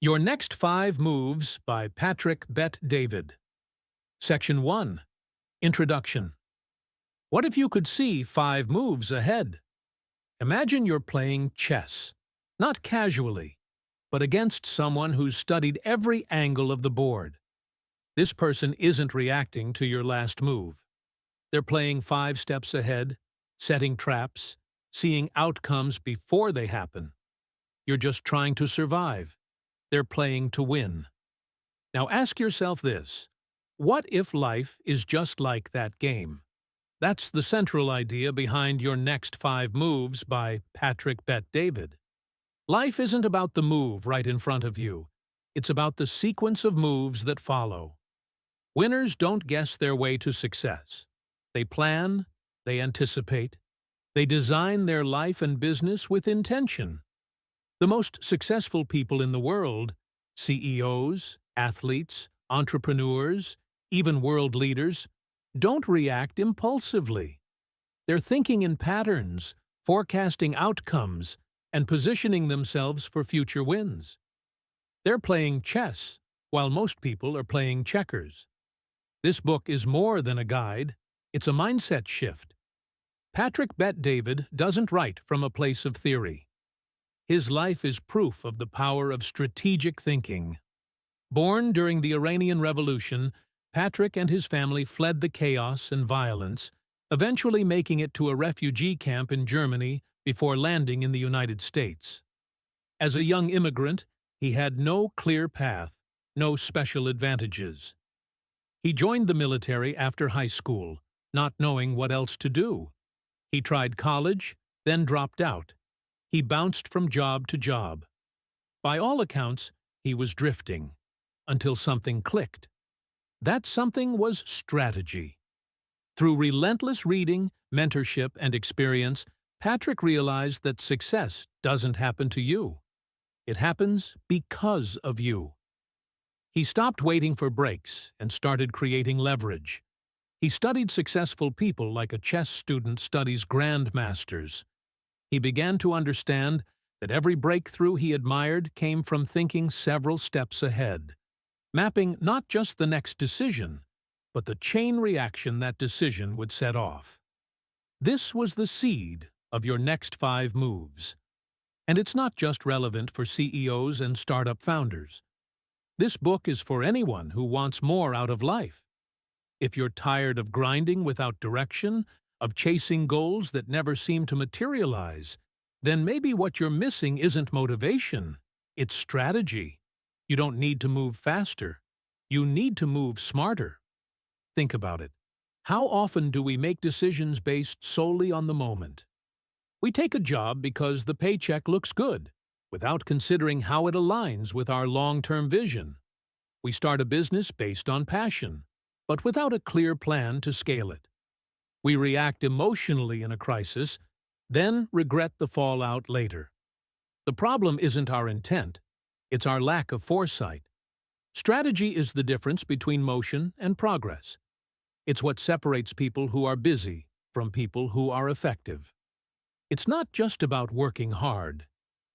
Your Next 5 Moves by Patrick Bet-David. Section 1. Introduction. What if you could see 5 moves ahead? Imagine you're playing chess, not casually, but against someone who's studied every angle of the board. This person isn't reacting to your last move. They're playing 5 steps ahead, setting traps, seeing outcomes before they happen. You're just trying to survive. They're playing to win. Now ask yourself this: what if life is just like that game? That's the central idea behind Your Next 5 Moves by Patrick Bet-David. Life isn't about the move right in front of you. It's about the sequence of moves that follow. Winners don't guess their way to success. They plan, they anticipate, they design their life and business with intention. The most successful people in the world, CEOs, athletes, entrepreneurs, even world leaders, don't react impulsively. They're thinking in patterns, forecasting outcomes, and positioning themselves for future wins. They're playing chess, while most people are playing checkers. This book is more than a guide, it's a mindset shift. Patrick Bet-David doesn't write from a place of theory. His life is proof of the power of strategic thinking. Born during the Iranian Revolution, Patrick and his family fled the chaos and violence, eventually making it to a refugee camp in Germany before landing in the United States. As a young immigrant, he had no clear path, no special advantages. He joined the military after high school, not knowing what else to do. He tried college, then dropped out. He bounced from job to job. By all accounts, he was drifting, until something clicked. That something was strategy. Through relentless reading, mentorship, and experience, Patrick realized that success doesn't happen to you. It happens because of you. He stopped waiting for breaks and started creating leverage. He studied successful people like a chess student studies grandmasters. He began to understand that every breakthrough he admired came from thinking several steps ahead, mapping not just the next decision, but the chain reaction that decision would set off. This was the seed of Your Next 5 Moves. And it's not just relevant for CEOs and startup founders. This book is for anyone who wants more out of life. If you're tired of grinding without direction, of chasing goals that never seem to materialize, then maybe what you're missing isn't motivation, it's strategy. You don't need to move faster. You need to move smarter. Think about it. How often do we make decisions based solely on the moment? We take a job because the paycheck looks good, without considering how it aligns with our long-term vision. We start a business based on passion, but without a clear plan to scale it. We react emotionally in a crisis, then regret the fallout later. The problem isn't our intent, it's our lack of foresight. Strategy is the difference between motion and progress. It's what separates people who are busy from people who are effective. It's not just about working hard.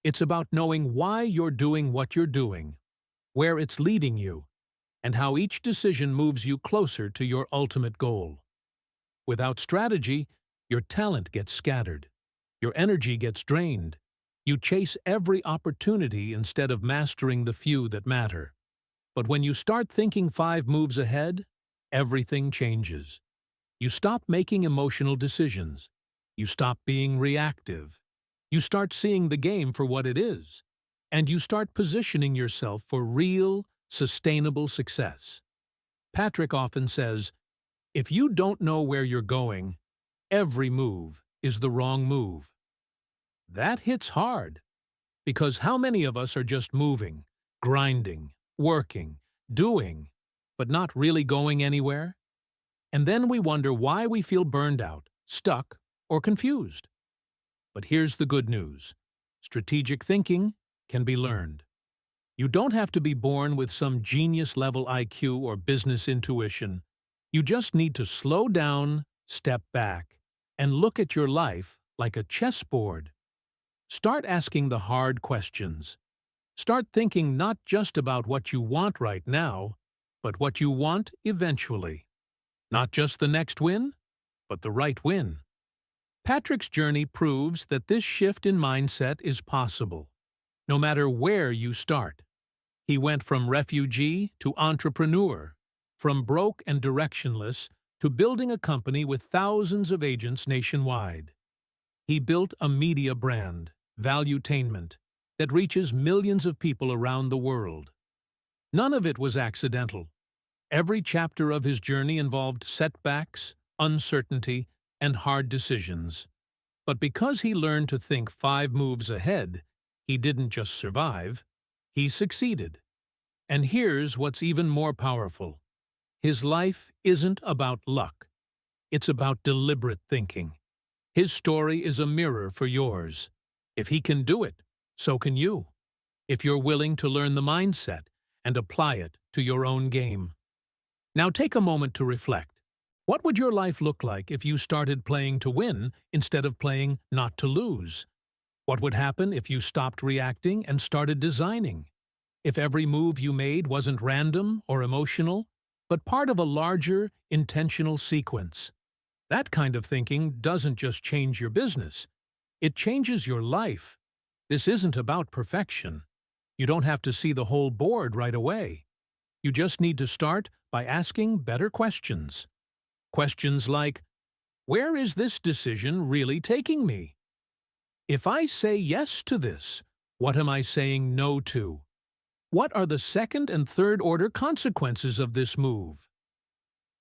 It's about knowing why you're doing what you're doing, where it's leading you, and how each decision moves you closer to your ultimate goal. Without strategy, your talent gets scattered. Your energy gets drained. You chase every opportunity instead of mastering the few that matter. But when you start thinking 5 moves ahead, everything changes. You stop making emotional decisions. You stop being reactive. You start seeing the game for what it is. And you start positioning yourself for real, sustainable success. Patrick often says, if you don't know where you're going, every move is the wrong move. That hits hard, because how many of us are just moving, grinding, working, doing, but not really going anywhere? And then we wonder why we feel burned out, stuck, or confused. But here's the good news. Strategic thinking can be learned. You don't have to be born with some genius-level IQ or business intuition. You just need to slow down, step back, and look at your life like a chessboard. Start asking the hard questions. Start thinking not just about what you want right now, but what you want eventually. Not just the next win, but the right win. Patrick's journey proves that this shift in mindset is possible, no matter where you start. He went from refugee to entrepreneur, from broke and directionless to building a company with thousands of agents nationwide. He built a media brand, Valuetainment, that reaches millions of people around the world. None of it was accidental. Every chapter of his journey involved setbacks, uncertainty, and hard decisions. But because he learned to think 5 moves ahead, he didn't just survive, he succeeded. And here's what's even more powerful. His life isn't about luck. It's about deliberate thinking. His story is a mirror for yours. If he can do it, so can you. If you're willing to learn the mindset and apply it to your own game. Now take a moment to reflect. What would your life look like if you started playing to win instead of playing not to lose? What would happen if you stopped reacting and started designing? If every move you made wasn't random or emotional, but part of a larger, intentional sequence? That kind of thinking doesn't just change your business. It changes your life. This isn't about perfection. You don't have to see the whole board right away. You just need to start by asking better questions. Questions like, where is this decision really taking me? If I say yes to this, what am I saying no to? What are the second and third order consequences of this move?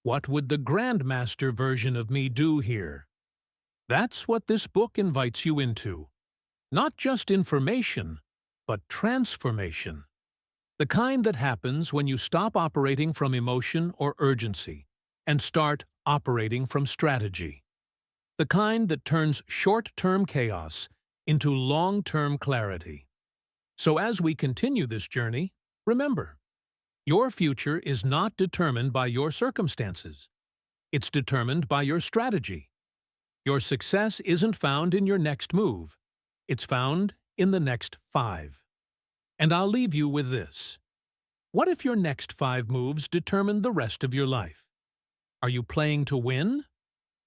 What would the grandmaster version of me do here? That's what this book invites you into. Not just information, but transformation. The kind that happens when you stop operating from emotion or urgency and start operating from strategy. The kind that turns short-term chaos into long-term clarity. So as we continue this journey, remember, your future is not determined by your circumstances. It's determined by your strategy. Your success isn't found in your next move. It's found in the next 5. And I'll leave you with this. What if your next 5 moves determine the rest of your life? Are you playing to win,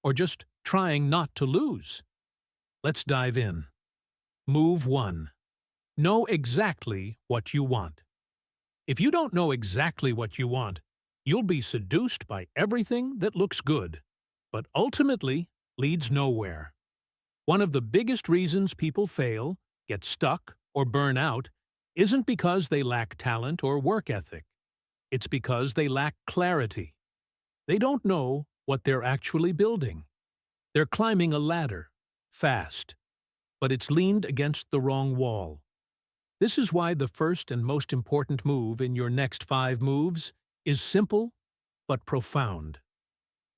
or just trying not to lose? Let's dive in. Move 1. Know exactly what you want. If you don't know exactly what you want, you'll be seduced by everything that looks good, but ultimately leads nowhere. One of the biggest reasons people fail, get stuck, or burn out isn't because they lack talent or work ethic. It's because they lack clarity. They don't know what they're actually building. They're climbing a ladder, fast, but it's leaned against the wrong wall. This is why the first and most important move in your next 5 moves is simple but profound.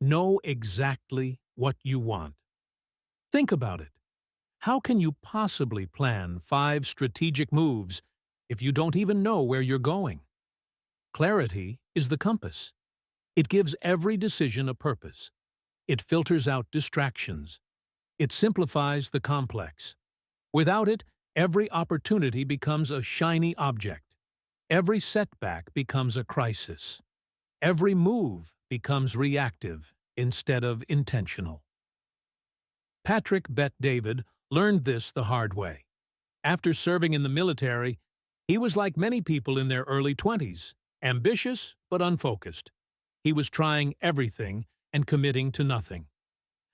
Know exactly what you want. Think about it. How can you possibly plan 5 strategic moves if you don't even know where you're going? Clarity is the compass. It gives every decision a purpose. It filters out distractions. It simplifies the complex. Without it, every opportunity becomes a shiny object. Every setback becomes a crisis. Every move becomes reactive instead of intentional. Patrick Bet-David learned this the hard way. After serving in the military, he was like many people in their early 20s, ambitious but unfocused. He was trying everything and committing to nothing.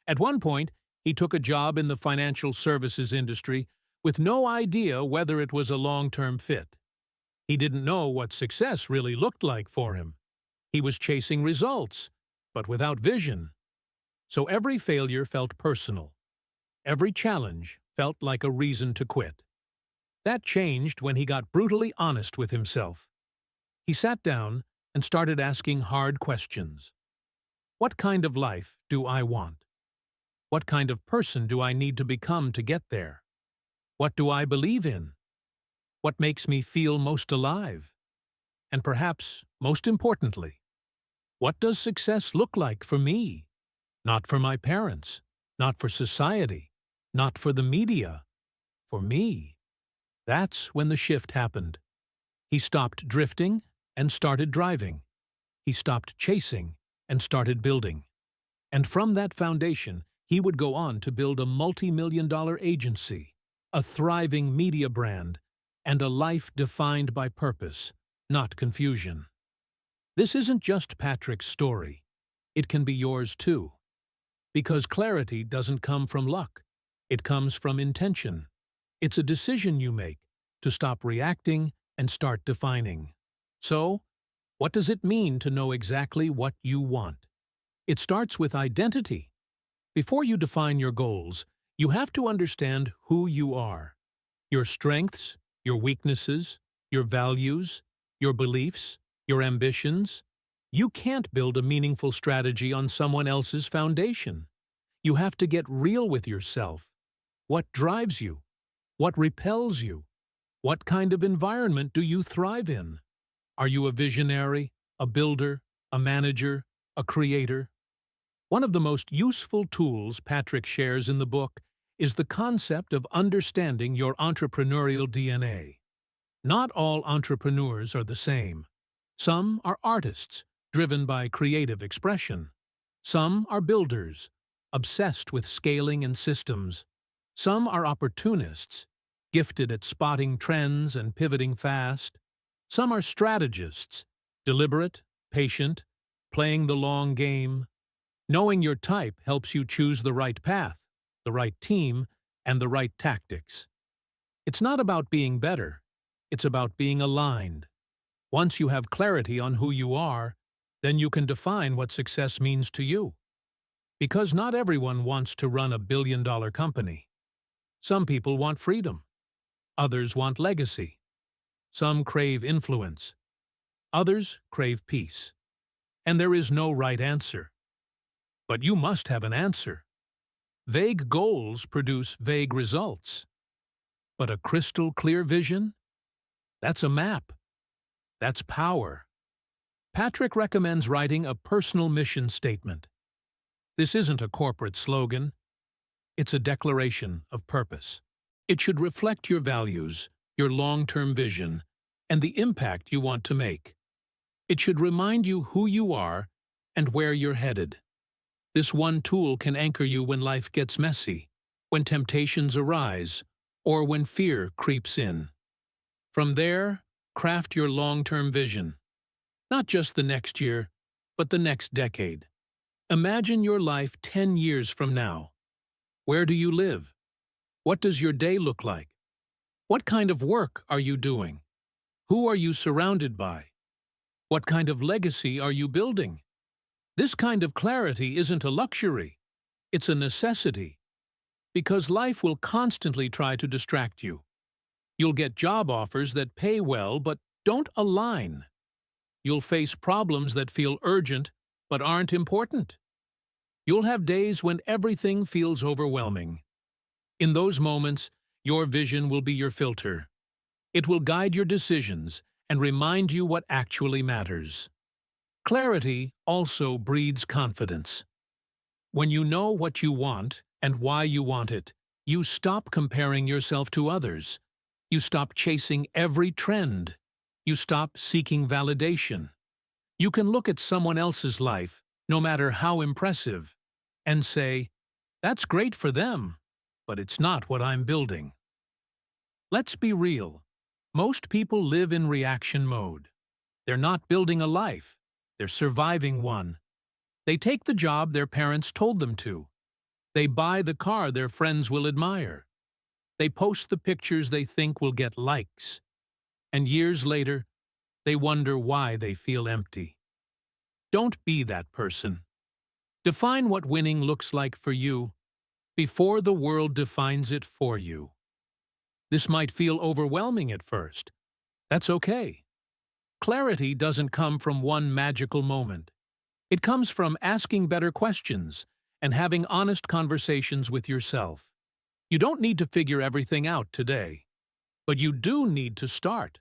At one point, he took a job in the financial services industry with no idea whether it was a long-term fit. He didn't know what success really looked like for him. He was chasing results, but without vision. So every failure felt personal. Every challenge felt like a reason to quit. That changed when he got brutally honest with himself. He sat down and started asking hard questions. What kind of life do I want? What kind of person do I need to become to get there? What do I believe in? What makes me feel most alive? And perhaps, most importantly, what does success look like for me? Not for my parents, not for society, not for the media, for me. That's when the shift happened. He stopped drifting and started driving. He stopped chasing and started building. And from that foundation, he would go on to build a multi-million-dollar agency, a thriving media brand, and a life defined by purpose, not confusion. This isn't just Patrick's story. It can be yours too. Because clarity doesn't come from luck. It comes from intention. It's a decision you make to stop reacting and start defining. So, what does it mean to know exactly what you want? It starts with identity. Before you define your goals, you have to understand who you are. Your strengths, your weaknesses, your values, your beliefs, your ambitions. You can't build a meaningful strategy on someone else's foundation. You have to get real with yourself. What drives you? What repels you? What kind of environment do you thrive in? Are you a visionary, a builder, a manager, a creator? One of the most useful tools Patrick shares in the book is the concept of understanding your entrepreneurial DNA. Not all entrepreneurs are the same. Some are artists, driven by creative expression. Some are builders, obsessed with scaling and systems. Some are opportunists, gifted at spotting trends and pivoting fast. Some are strategists, deliberate, patient, playing the long game. Knowing your type helps you choose the right path, the right team, and the right tactics. It's not about being better. It's about being aligned. Once you have clarity on who you are, then you can define what success means to you. Because not everyone wants to run a billion-dollar company. Some people want freedom. Others want legacy. Some crave influence. Others crave peace. And there is no right answer. But you must have an answer. Vague goals produce vague results. But a crystal clear vision? That's a map. That's power. Patrick recommends writing a personal mission statement. This isn't a corporate slogan. It's a declaration of purpose. It should reflect your values, your long-term vision, and the impact you want to make. It should remind you who you are and where you're headed. This one tool can anchor you when life gets messy, when temptations arise, or when fear creeps in. From there, craft your long-term vision. Not just the next year, but the next decade. Imagine your life 10 years from now. Where do you live? What does your day look like? What kind of work are you doing? Who are you surrounded by? What kind of legacy are you building? This kind of clarity isn't a luxury. It's a necessity. Because life will constantly try to distract you. You'll get job offers that pay well but don't align. You'll face problems that feel urgent but aren't important. You'll have days when everything feels overwhelming. In those moments, your vision will be your filter. It will guide your decisions and remind you what actually matters. Clarity also breeds confidence. When you know what you want and why you want it, you stop comparing yourself to others. You stop chasing every trend. You stop seeking validation. You can look at someone else's life, no matter how impressive, and say, "That's great for them, but it's not what I'm building." Let's be real. Most people live in reaction mode. They're not building a life. They're surviving one. They take the job their parents told them to. They buy the car their friends will admire. They post the pictures they think will get likes. And years later, they wonder why they feel empty. Don't be that person. Define what winning looks like for you before the world defines it for you. This might feel overwhelming at first. That's okay. Clarity doesn't come from one magical moment. It comes from asking better questions and having honest conversations with yourself. You don't need to figure everything out today, but you do need to start.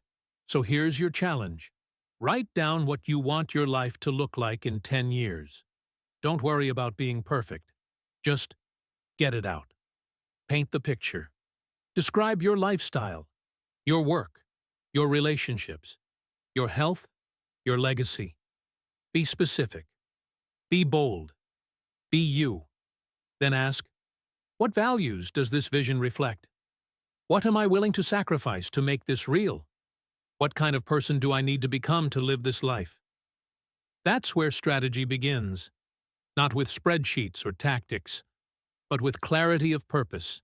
So here's your challenge. Write down what you want your life to look like in 10 years. Don't worry about being perfect. Just get it out. Paint the picture. Describe your lifestyle, your work, your relationships, your health, your legacy. Be specific. Be bold. Be you. Then ask, what values does this vision reflect? What am I willing to sacrifice to make this real? What kind of person do I need to become to live this life? That's where strategy begins, not with spreadsheets or tactics, but with clarity of purpose.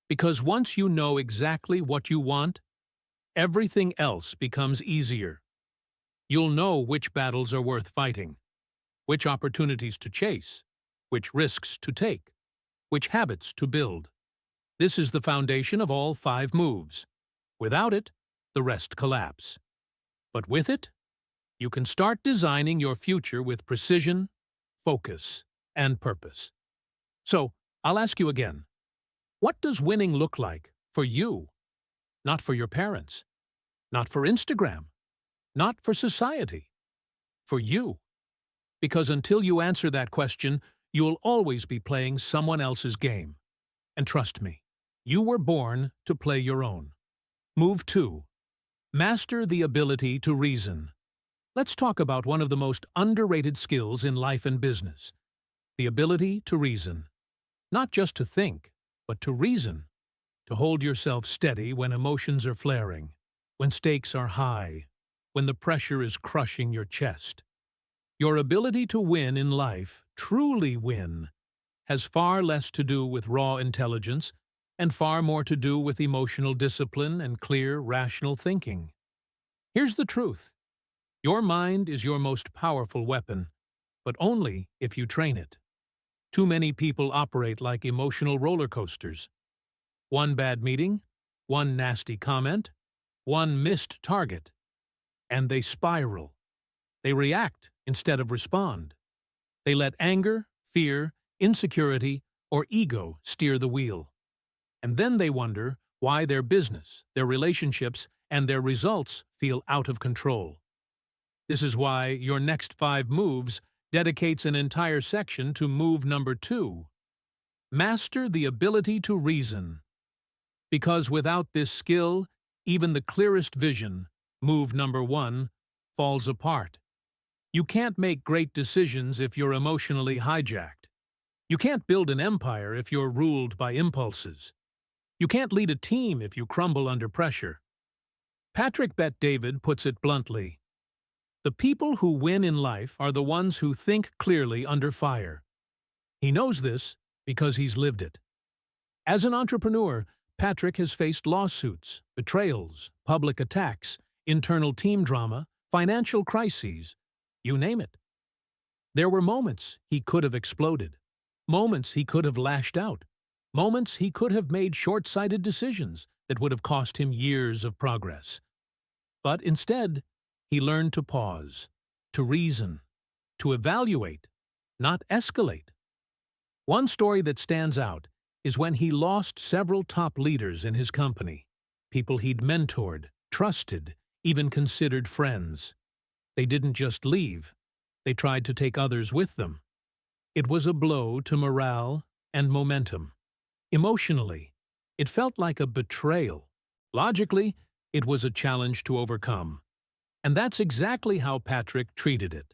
Because once you know exactly what you want, everything else becomes easier. You'll know which battles are worth fighting, which opportunities to chase, which risks to take, which habits to build. This is the foundation of all 5 moves. Without it, the rest collapse. But with it, you can start designing your future with precision, focus, and purpose. So, I'll ask you again, what does winning look like for you? Not for your parents, not for Instagram, not for society, for you. Because until you answer that question, you'll always be playing someone else's game. And trust me, you were born to play your own. Move 2. Master the ability to reason. Let's talk about one of the most underrated skills in life and business. The ability to reason. Not just to think, but to reason. To hold yourself steady when emotions are flaring, when stakes are high, when the pressure is crushing your chest. Your ability to win in life, truly win, has far less to do with raw intelligence and far more to do with emotional discipline and clear, rational thinking. Here's the truth. Your mind is your most powerful weapon, but only if you train it. Too many people operate like emotional roller coasters. One bad meeting, one nasty comment, one missed target, and they spiral. They react instead of respond. They let anger, fear, insecurity, or ego steer the wheel. And then they wonder why their business, their relationships, and their results feel out of control. This is why your next 5 moves dedicates an entire section to move number 2. Master the ability to reason. Because without this skill, even the clearest vision, move number 1, falls apart. You can't make great decisions if you're emotionally hijacked. You can't build an empire if you're ruled by impulses. You can't lead a team if you crumble under pressure. Patrick Bet-David puts it bluntly. The people who win in life are the ones who think clearly under fire. He knows this because he's lived it. As an entrepreneur, Patrick has faced lawsuits, betrayals, public attacks, internal team drama, financial crises, you name it. There were moments he could have exploded, moments he could have lashed out, moments he could have made short-sighted decisions that would have cost him years of progress. But instead, he learned to pause, to reason, to evaluate, not escalate. One story that stands out is when he lost several top leaders in his company, people he'd mentored, trusted, even considered friends. They didn't just leave, they tried to take others with them. It was a blow to morale and momentum. Emotionally, it felt like a betrayal. Logically, it was a challenge to overcome. And that's exactly how Patrick treated it.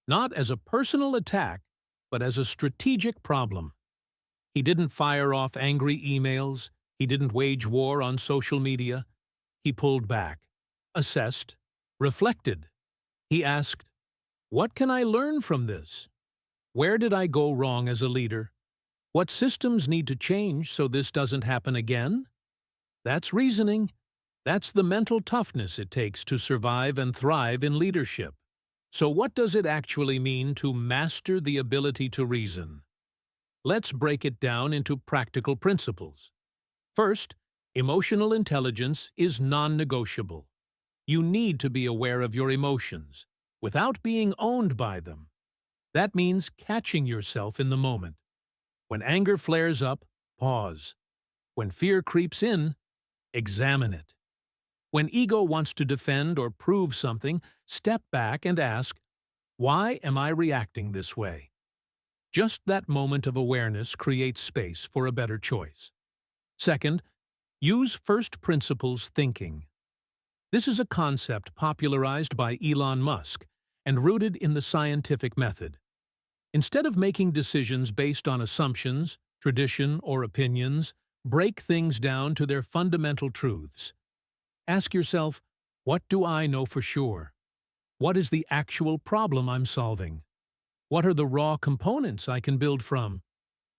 Not as a personal attack, but as a strategic problem. He didn't fire off angry emails. He didn't wage war on social media. He pulled back, assessed, reflected. He asked, what can I learn from this? Where did I go wrong as a leader? What systems need to change so this doesn't happen again? That's reasoning. That's the mental toughness it takes to survive and thrive in leadership. So what does it actually mean to master the ability to reason? Let's break it down into practical principles. First, emotional intelligence is non-negotiable. You need to be aware of your emotions, without being owned by them. That means catching yourself in the moment. When anger flares up, pause. When fear creeps in, examine it. When ego wants to defend or prove something, step back and ask, why am I reacting this way? Just that moment of awareness creates space for a better choice. Second, use first principles thinking. This is a concept popularized by Elon Musk and rooted in the scientific method. Instead of making decisions based on assumptions, tradition, or opinions, break things down to their fundamental truths. Ask yourself, what do I know for sure? What is the actual problem I'm solving? What are the raw components I can build from?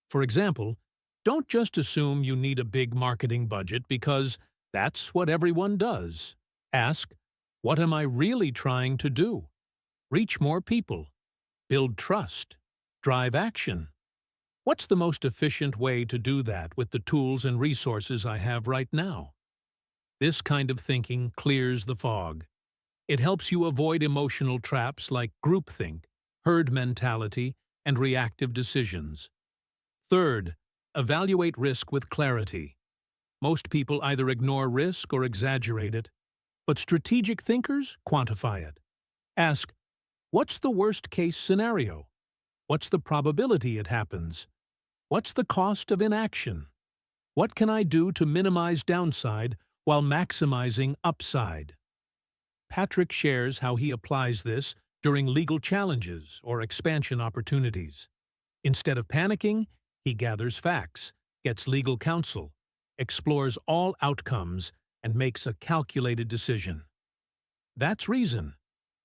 For example, don't just assume you need a big marketing budget because that's what everyone does. Ask, what am I really trying to do? Reach more people, build trust, drive action. What's the most efficient way to do that with the tools and resources I have right now? This kind of thinking clears the fog. It helps you avoid emotional traps like groupthink, herd mentality, and reactive decisions. Third, evaluate risk with clarity. Most people either ignore risk or exaggerate it, but strategic thinkers quantify it. Ask, what's the worst-case scenario? What's the probability it happens? What's the cost of inaction? What can I do to minimize downside while maximizing upside? Patrick shares how he applies this during legal challenges or expansion opportunities. Instead of panicking, he gathers facts, gets legal counsel, explores all outcomes, and makes a calculated decision. That's reason.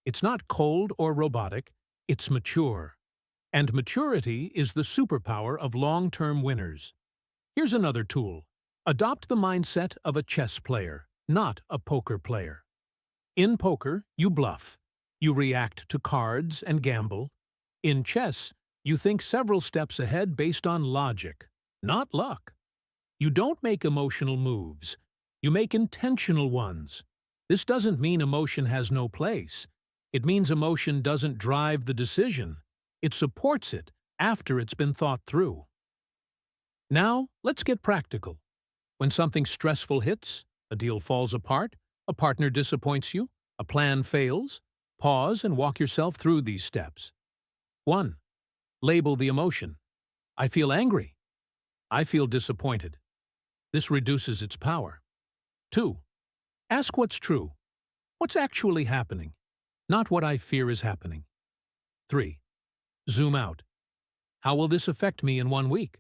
It's not cold or robotic, it's mature. And maturity is the superpower of long-term winners. Here's another tool. Adopt the mindset of a chess player, not a poker player. In poker, you bluff. You react to cards and gamble. In chess, you think several steps ahead based on logic, not luck. You don't make emotional moves. You make intentional ones. This doesn't mean emotion has no place. It means emotion doesn't drive the decision. It supports it after it's been thought through. Now, let's get practical. When something stressful hits, a deal falls apart, a partner disappoints you, a plan fails, pause and walk yourself through these steps. 1. Label the emotion. I feel angry. I feel disappointed. This reduces its power. 2. Ask what's true. What's actually happening, not what I fear is happening. 3. Zoom out. How will this affect me in 1 week?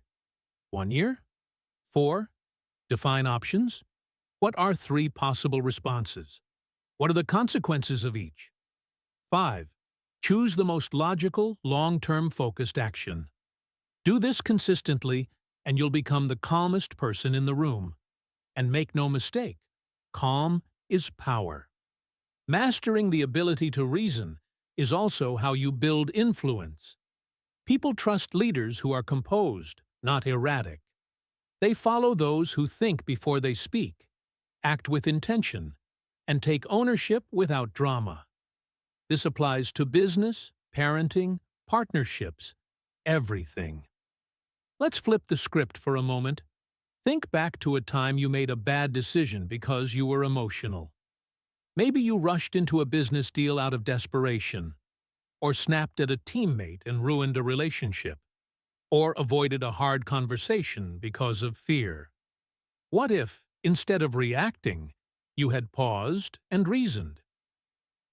1 year? 4. Define options. What are 3 possible responses? What are the consequences of each? 5. Choose the most logical, long-term focused action. Do this consistently, and you'll become the calmest person in the room. And make no mistake, calm is power. Mastering the ability to reason is also how you build influence. People trust leaders who are composed, not erratic. They follow those who think before they speak, act with intention, and take ownership without drama. This applies to business, parenting, partnerships, everything. Let's flip the script for a moment. Think back to a time you made a bad decision because you were emotional. Maybe you rushed into a business deal out of desperation, or snapped at a teammate and ruined a relationship, or avoided a hard conversation because of fear. What if, instead of reacting, you had paused and reasoned?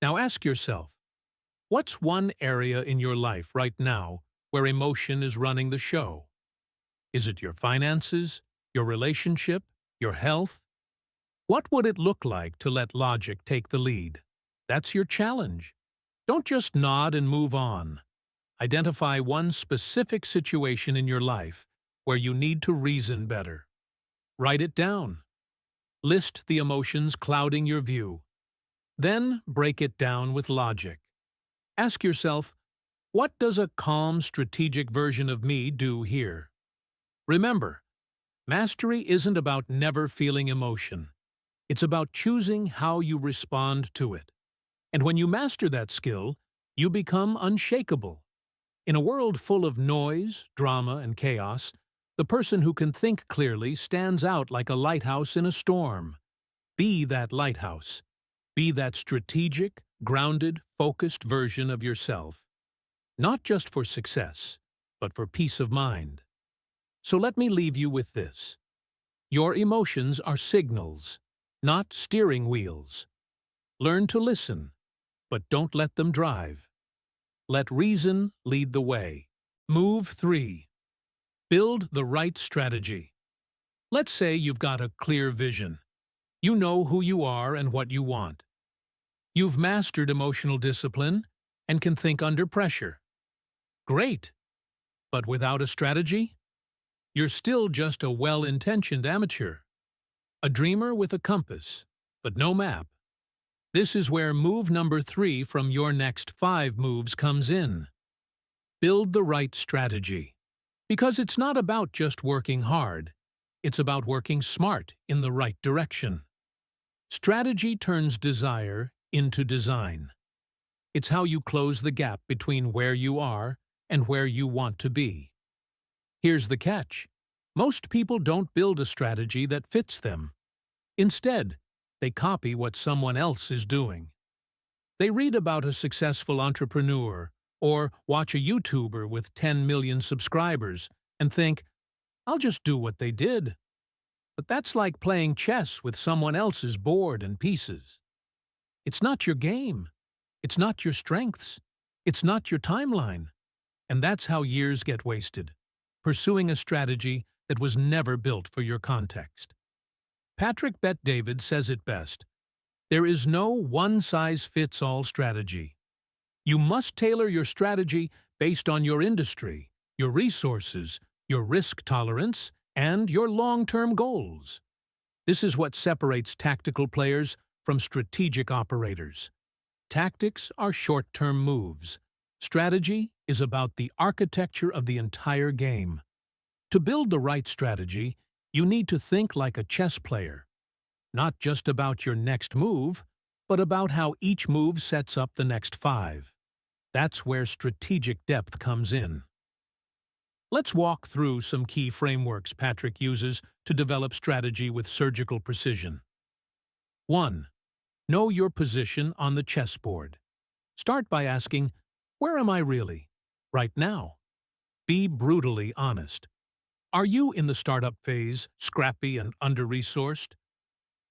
Now ask yourself, what's one area in your life right now where emotion is running the show? Is it your finances, your relationship, your health? What would it look like to let logic take the lead? That's your challenge. Don't just nod and move on. Identify one specific situation in your life where you need to reason better. Write it down. List the emotions clouding your view. Then break it down with logic. Ask yourself, what does a calm, strategic version of me do here? Remember, mastery isn't about never feeling emotion. It's about choosing how you respond to it. And when you master that skill, you become unshakable. In a world full of noise, drama, and chaos, the person who can think clearly stands out like a lighthouse in a storm. Be that lighthouse. Be that strategic, grounded, focused version of yourself. Not just for success, but for peace of mind. So let me leave you with this. Your emotions are signals, not steering wheels. Learn to listen, but don't let them drive. Let reason lead the way. Move 3. Build the right strategy. Let's say you've got a clear vision. You know who you are and what you want. You've mastered emotional discipline and can think under pressure. Great! But without a strategy, you're still just a well-intentioned amateur. A dreamer with a compass, but no map. This is where move number 3 from your next 5 moves comes in. Build the right strategy. Because it's not about just working hard. It's about working smart in the right direction. Strategy turns desire into design. It's how you close the gap between where you are and where you want to be. Here's the catch. Most people don't build a strategy that fits them. Instead, they copy what someone else is doing. They read about a successful entrepreneur or watch a YouTuber with 10 million subscribers and think, I'll just do what they did. But that's like playing chess with someone else's board and pieces. It's not your game. It's not your strengths. It's not your timeline. And that's how years get wasted, pursuing a strategy that was never built for your context. Patrick Bet-David says it best. There is no one-size-fits-all strategy. You must tailor your strategy based on your industry, your resources, your risk tolerance, and your long-term goals. This is what separates tactical players from strategic operators. Tactics are short-term moves. Strategy is about the architecture of the entire game. To build the right strategy, you need to think like a chess player. Not just about your next move, but about how each move sets up the next 5. That's where strategic depth comes in. Let's walk through some key frameworks Patrick uses to develop strategy with surgical precision. 1. Know your position on the chessboard. Start by asking, where am I really, right now? Be brutally honest. Are you in the startup phase, scrappy and under-resourced?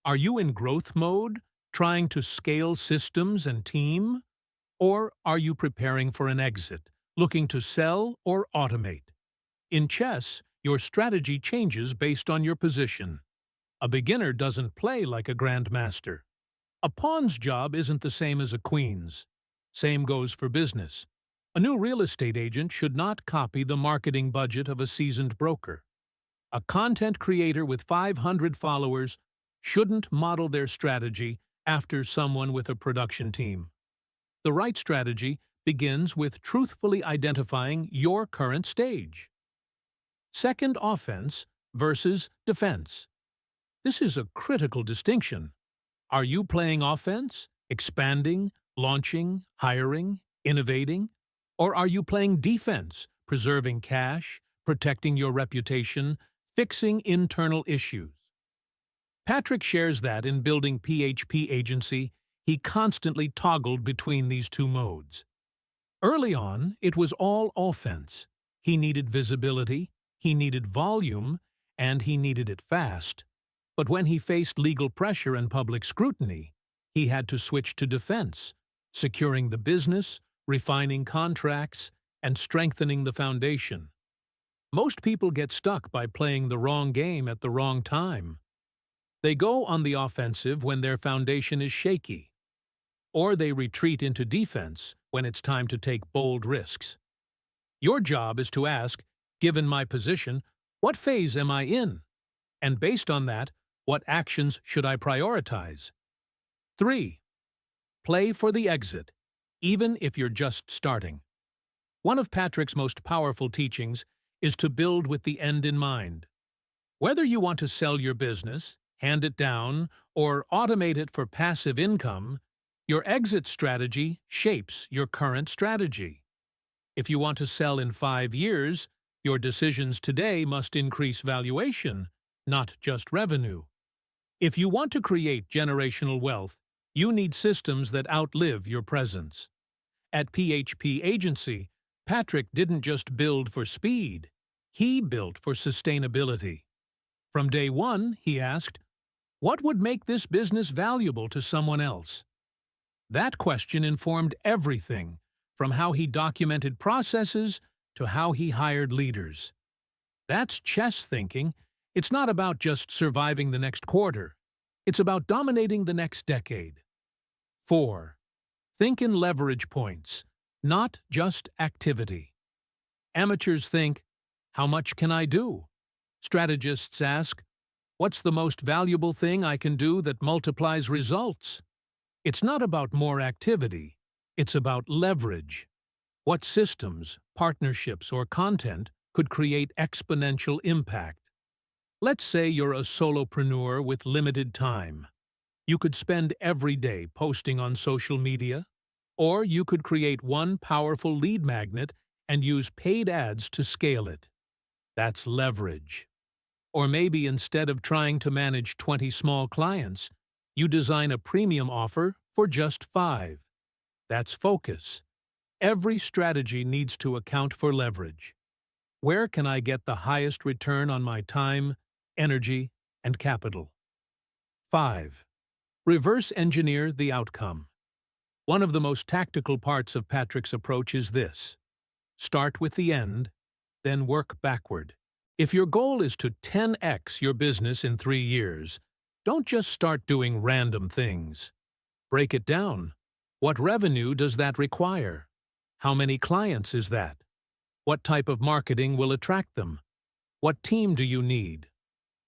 Are you in growth mode, trying to scale systems and team? Or are you preparing for an exit, looking to sell or automate? In chess, your strategy changes based on your position. A beginner doesn't play like a grandmaster. A pawn's job isn't the same as a queen's. Same goes for business. A new real estate agent should not copy the marketing budget of a seasoned broker. A content creator with 500 followers shouldn't model their strategy after someone with a production team. The right strategy begins with truthfully identifying your current stage. Second, offense versus defense. This is a critical distinction. Are you playing offense, expanding, launching, hiring, innovating? Or are you playing defense, preserving cash, protecting your reputation, fixing internal issues? Patrick shares that in building PHP Agency, he constantly toggled between these two modes. Early on, it was all offense. He needed visibility, he needed volume, and he needed it fast. But when he faced legal pressure and public scrutiny, he had to switch to defense, securing the business, refining contracts, and strengthening the foundation. Most people get stuck by playing the wrong game at the wrong time. They go on the offensive when their foundation is shaky, or they retreat into defense when it's time to take bold risks. Your job is to ask, given my position, what phase am I in? And based on that, what actions should I prioritize? 3. Play for the exit, even if you're just starting. One of Patrick's most powerful teachings is to build with the end in mind. Whether you want to sell your business, hand it down, or automate it for passive income, your exit strategy shapes your current strategy. If you want to sell in 5 years, your decisions today must increase valuation, not just revenue. If you want to create generational wealth, you need systems that outlive your presence. At PHP Agency, Patrick didn't just build for speed, he built for sustainability. From day one, he asked, what would make this business valuable to someone else? That question informed everything, from how he documented processes to how he hired leaders. That's chess thinking. It's not about just surviving the next quarter. It's about dominating the next decade. 4. Think in leverage points, not just activity. Amateurs think, how much can I do? Strategists ask, what's the most valuable thing I can do that multiplies results? It's not about more activity. It's about leverage. What systems, partnerships, or content could create exponential impact? Let's say you're a solopreneur with limited time. You could spend every day posting on social media, or you could create one powerful lead magnet and use paid ads to scale it. That's leverage. Or maybe instead of trying to manage 20 small clients, you design a premium offer for just 5. That's focus. Every strategy needs to account for leverage. Where can I get the highest return on my time, energy, and capital? 5. Reverse engineer the outcome. One of the most tactical parts of Patrick's approach is this. Start with the end, then work backward. If your goal is to 10x your business in 3 years, don't just start doing random things. Break it down. What revenue does that require? How many clients is that? What type of marketing will attract them? What team do you need?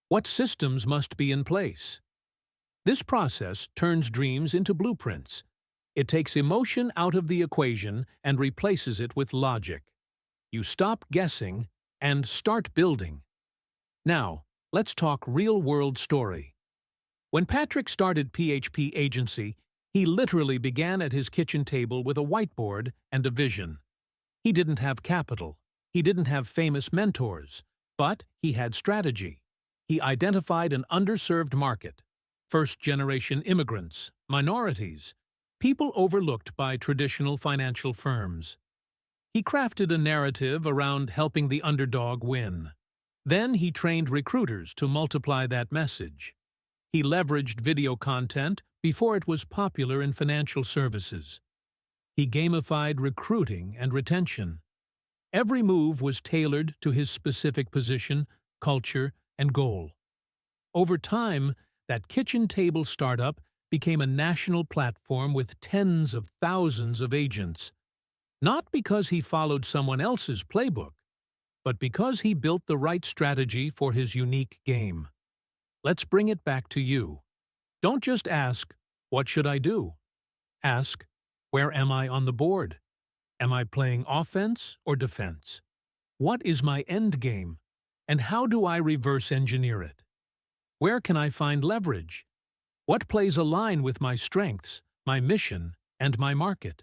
What systems must be in place? This process turns dreams into blueprints. It takes emotion out of the equation and replaces it with logic. You stop guessing and start building. Now, let's talk real-world story. When Patrick started PHP Agency, he literally began at his kitchen table with a whiteboard and a vision. He didn't have capital. He didn't have famous mentors. But he had strategy. He identified an underserved market. First-generation immigrants, minorities, people overlooked by traditional financial firms. He crafted a narrative around helping the underdog win. Then he trained recruiters to multiply that message. He leveraged video content before it was popular in financial services. He gamified recruiting and retention. Every move was tailored to his specific position, culture, and goal. Over time, that kitchen table startup became a national platform with tens of thousands of agents. Not because he followed someone else's playbook, but because he built the right strategy for his unique game. Let's bring it back to you. Don't just ask, what should I do? Ask, where am I on the board? Am I playing offense or defense? What is my end game? And how do I reverse engineer it? Where can I find leverage? What plays align with my strengths, my mission, and my market?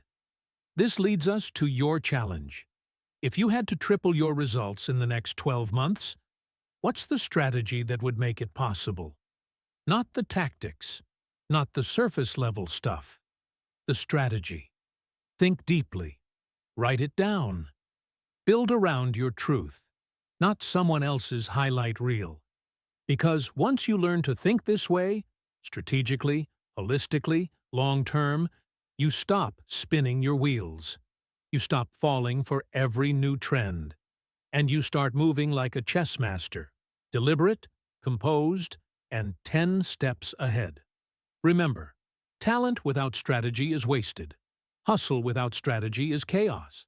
This leads us to your challenge. If you had to triple your results in the next 12 months, what's the strategy that would make it possible? Not the tactics, not the surface-level stuff. The strategy. Think deeply. Write it down. Build around your truth, not someone else's highlight reel. Because once you learn to think this way, strategically, holistically, long-term, you stop spinning your wheels. You stop falling for every new trend. And you start moving like a chess master, deliberate, composed, and 10 steps ahead. Remember, talent without strategy is wasted. Hustle without strategy is chaos.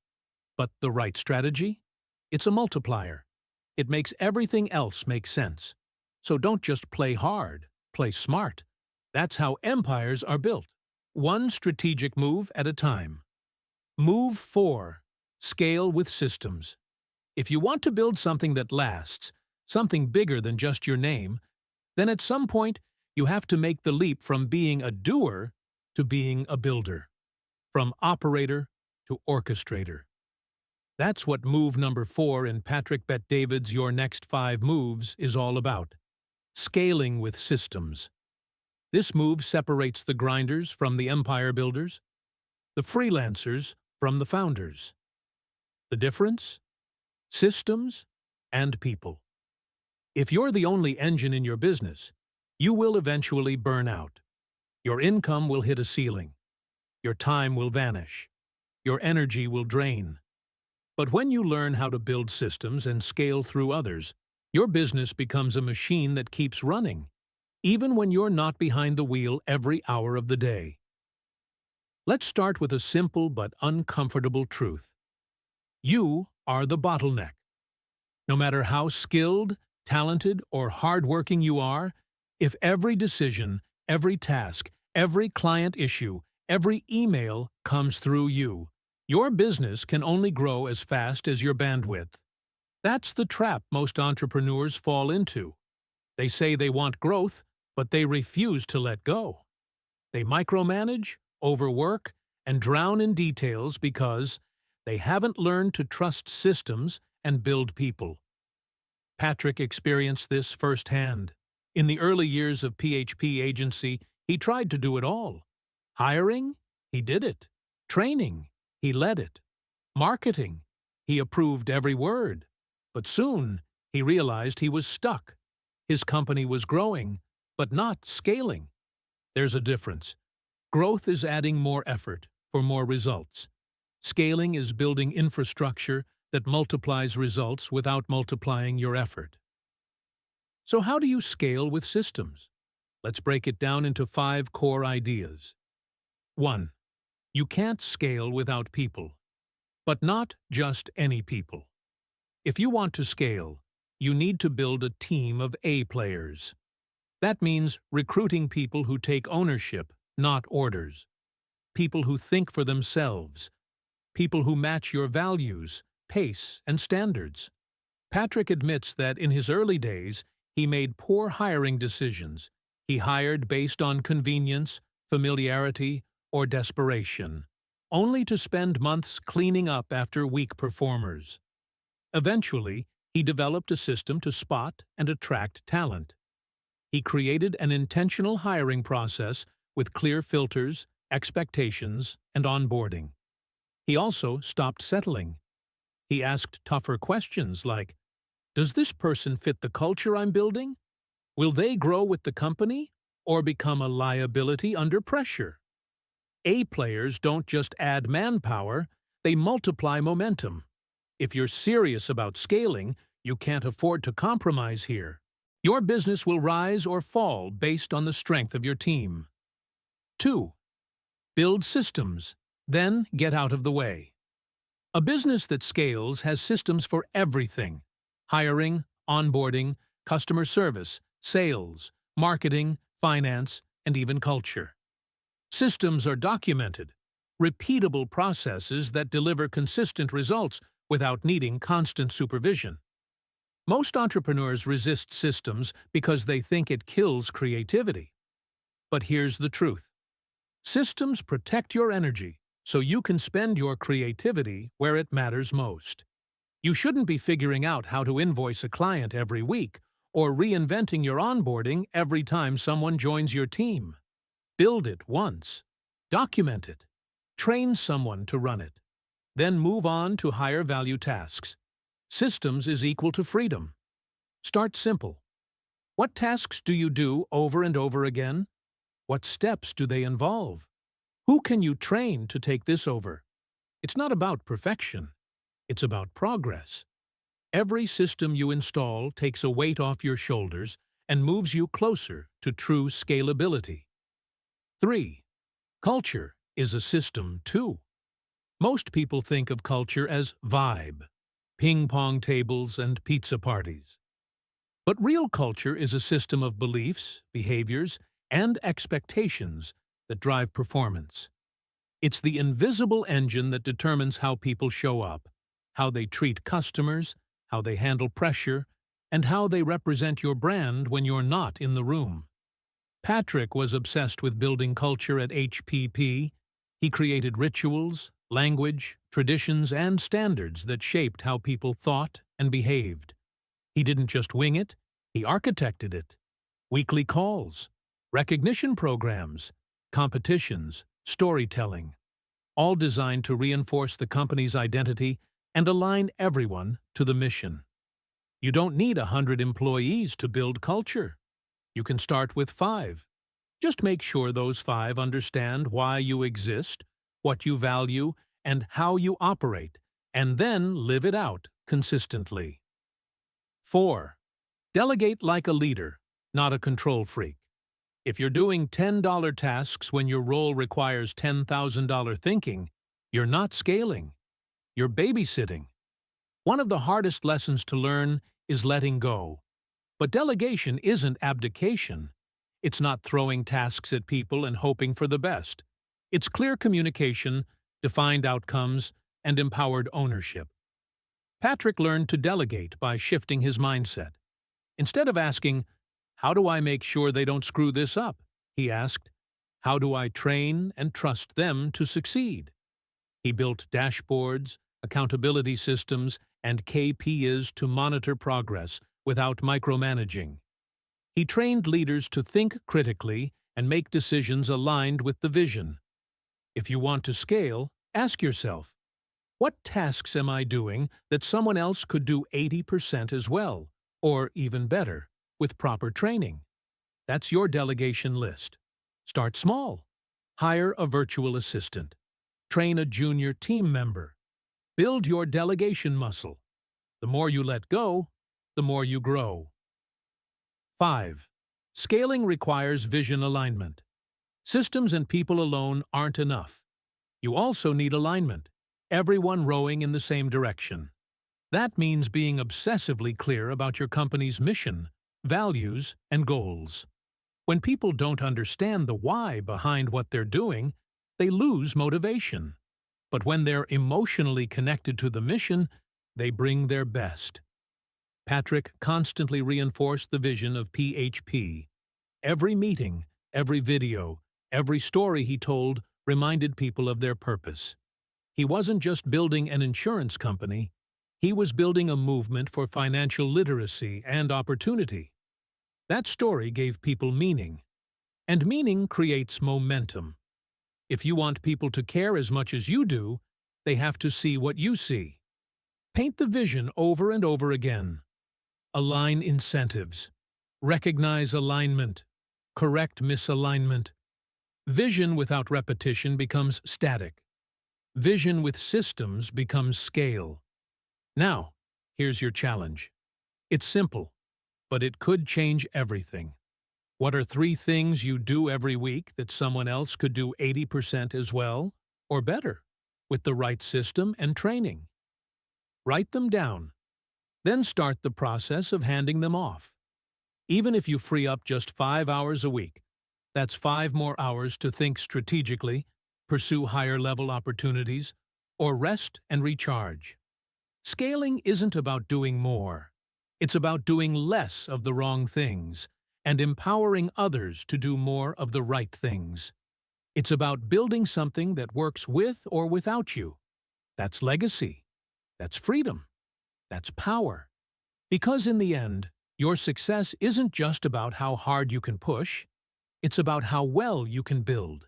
But the right strategy? It's a multiplier. It makes everything else make sense. So don't just play hard, play smart. That's how empires are built. One strategic move at a time. Move 4. Scale with systems. If you want to build something that lasts, something bigger than just your name, then at some point you have to make the leap from being a doer to being a builder. From operator to orchestrator. That's what move number 4 in Patrick Bet-David's Your Next 5 Moves is all about. Scaling with systems. This move separates the grinders from the empire builders, the freelancers from the founders. The difference? Systems and people. If you're the only engine in your business, you will eventually burn out. Your income will hit a ceiling. Your time will vanish. Your energy will drain. But when you learn how to build systems and scale through others, your business becomes a machine that keeps running, even when you're not behind the wheel every hour of the day. Let's start with a simple but uncomfortable truth. You are the bottleneck. No matter how skilled, talented, or hardworking you are, if every decision, every task, every client issue, every email comes through you, your business can only grow as fast as your bandwidth. That's the trap most entrepreneurs fall into. They say they want growth, but they refuse to let go. They micromanage, overwork, and drown in details because they haven't learned to trust systems and build people. Patrick experienced this firsthand. In the early years of PHP agency, he tried to do it all. Hiring? He did it. Training? He led it. Marketing? He approved every word. But soon, he realized he was stuck. His company was growing, but not scaling. There's a difference. Growth is adding more effort for more results. Scaling is building infrastructure that multiplies results without multiplying your effort. So how do you scale with systems? Let's break it down into 5 core ideas. 1. You can't scale without people. But not just any people. If you want to scale, you need to build a team of A players. That means recruiting people who take ownership, not orders. People who think for themselves. People who match your values, pace, and standards. Patrick admits that in his early days, he made poor hiring decisions. He hired based on convenience, familiarity, or desperation, only to spend months cleaning up after weak performers. Eventually, he developed a system to spot and attract talent. He created an intentional hiring process with clear filters, expectations, and onboarding. He also stopped settling. He asked tougher questions like, does this person fit the culture I'm building? Will they grow with the company or become a liability under pressure? A players don't just add manpower, they multiply momentum. If you're serious about scaling, you can't afford to compromise here. Your business will rise or fall based on the strength of your team. 2. Build systems, then get out of the way. A business that scales has systems for everything: hiring, onboarding, customer service, sales, marketing, finance, and even culture. Systems are documented, repeatable processes that deliver consistent results without needing constant supervision. Most entrepreneurs resist systems because they think it kills creativity. But here's the truth. Systems protect your energy so you can spend your creativity where it matters most. You shouldn't be figuring out how to invoice a client every week or reinventing your onboarding every time someone joins your team. Build it once. Document it. Train someone to run it. Then move on to higher value tasks. Systems is equal to freedom. Start simple. What tasks do you do over and over again? What steps do they involve? Who can you train to take this over? It's not about perfection. It's about progress. Every system you install takes a weight off your shoulders and moves you closer to true scalability. 3. Culture is a system too. Most people think of culture as vibe, ping-pong tables, and pizza parties. But real culture is a system of beliefs, behaviors, and expectations that drive performance. It's the invisible engine that determines how people show up, how they treat customers, how they handle pressure, and how they represent your brand when you're not in the room. Patrick was obsessed with building culture at HPP. He created rituals, language, traditions, and standards that shaped how people thought and behaved. He didn't just wing it, he architected it. Weekly calls, recognition programs, competitions, storytelling, all designed to reinforce the company's identity and align everyone to the mission. You don't need 100 employees to build culture. You can start with 5. Just make sure those 5 understand why you exist, what you value, and how you operate, and then live it out consistently. 4. Delegate like a leader, not a control freak. If you're doing $10 tasks when your role requires $10,000 thinking, you're not scaling. You're babysitting. One of the hardest lessons to learn is letting go. But delegation isn't abdication. It's not throwing tasks at people and hoping for the best. It's clear communication, defined outcomes, and empowered ownership. Patrick learned to delegate by shifting his mindset. Instead of asking, "How do I make sure they don't screw this up?" he asked, "How do I train and trust them to succeed?" He built dashboards, accountability systems, and KPIs to monitor progress without micromanaging. He trained leaders to think critically and make decisions aligned with the vision. If you want to scale, ask yourself, what tasks am I doing that someone else could do 80% as well, or even better, with proper training? That's your delegation list. Start small. Hire a virtual assistant. Train a junior team member. Build your delegation muscle. The more you let go, the more you grow. 5. Scaling requires vision alignment. Systems and people alone aren't enough. You also need alignment, everyone rowing in the same direction. That means being obsessively clear about your company's mission, values, and goals. When people don't understand the why behind what they're doing, they lose motivation. But when they're emotionally connected to the mission, they bring their best. Patrick constantly reinforced the vision of PHP. Every meeting, every video, every story he told reminded people of their purpose. He wasn't just building an insurance company, he was building a movement for financial literacy and opportunity. That story gave people meaning, and meaning creates momentum. If you want people to care as much as you do, they have to see what you see. Paint the vision over and over again. Align incentives. Recognize alignment. Correct misalignment. Vision without repetition becomes static. Vision with systems becomes scale. Now, here's your challenge. It's simple, but it could change everything. What are 3 things you do every week that someone else could do 80% as well, or better, with the right system and training? Write them down. Then start the process of handing them off. Even if you free up just 5 hours a week, that's 5 more hours to think strategically, pursue higher-level opportunities, or rest and recharge. Scaling isn't about doing more. It's about doing less of the wrong things and empowering others to do more of the right things. It's about building something that works with or without you. That's legacy. That's freedom. That's power. Because in the end, your success isn't just about how hard you can push, it's about how well you can build.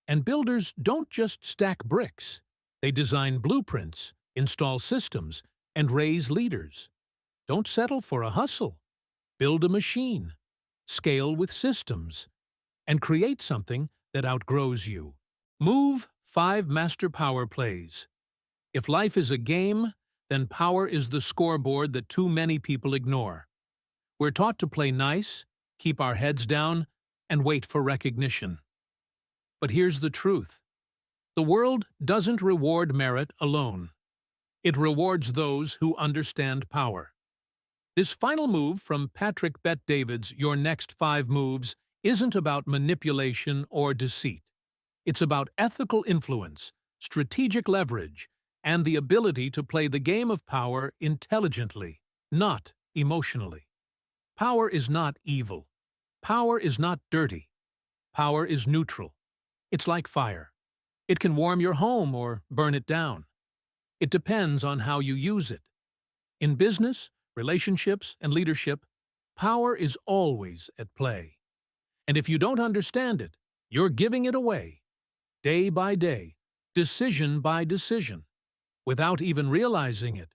And builders don't just stack bricks. They design blueprints, install systems, and raise leaders. Don't settle for a hustle. Build a machine. Scale with systems. And create something that outgrows you. Move 5 master power plays. If life is a game, then power is the scoreboard that too many people ignore. We're taught to play nice, keep our heads down, and wait for recognition. But here's the truth. The world doesn't reward merit alone. It rewards those who understand power. This final move from Patrick Bet-David's Your Next 5 Moves isn't about manipulation or deceit. It's about ethical influence, strategic leverage, and the ability to play the game of power intelligently, not emotionally. Power is not evil. Power is not dirty. Power is neutral. It's like fire. It can warm your home or burn it down. It depends on how you use it. In business, relationships, and leadership, power is always at play. And if you don't understand it, you're giving it away, day by day, decision by decision, without even realizing it.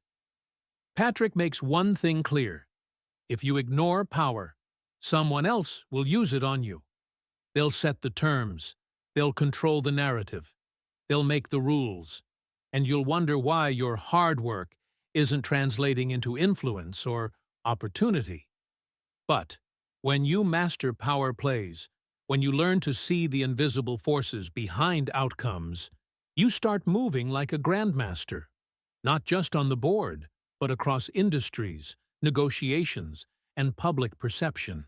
Patrick makes one thing clear. If you ignore power, someone else will use it on you. They'll set the terms. They'll control the narrative. They'll make the rules, and you'll wonder why your hard work isn't translating into influence or opportunity. But when you master power plays, when you learn to see the invisible forces behind outcomes, you start moving like a grandmaster, not just on the board, but across industries, negotiations, and public perception.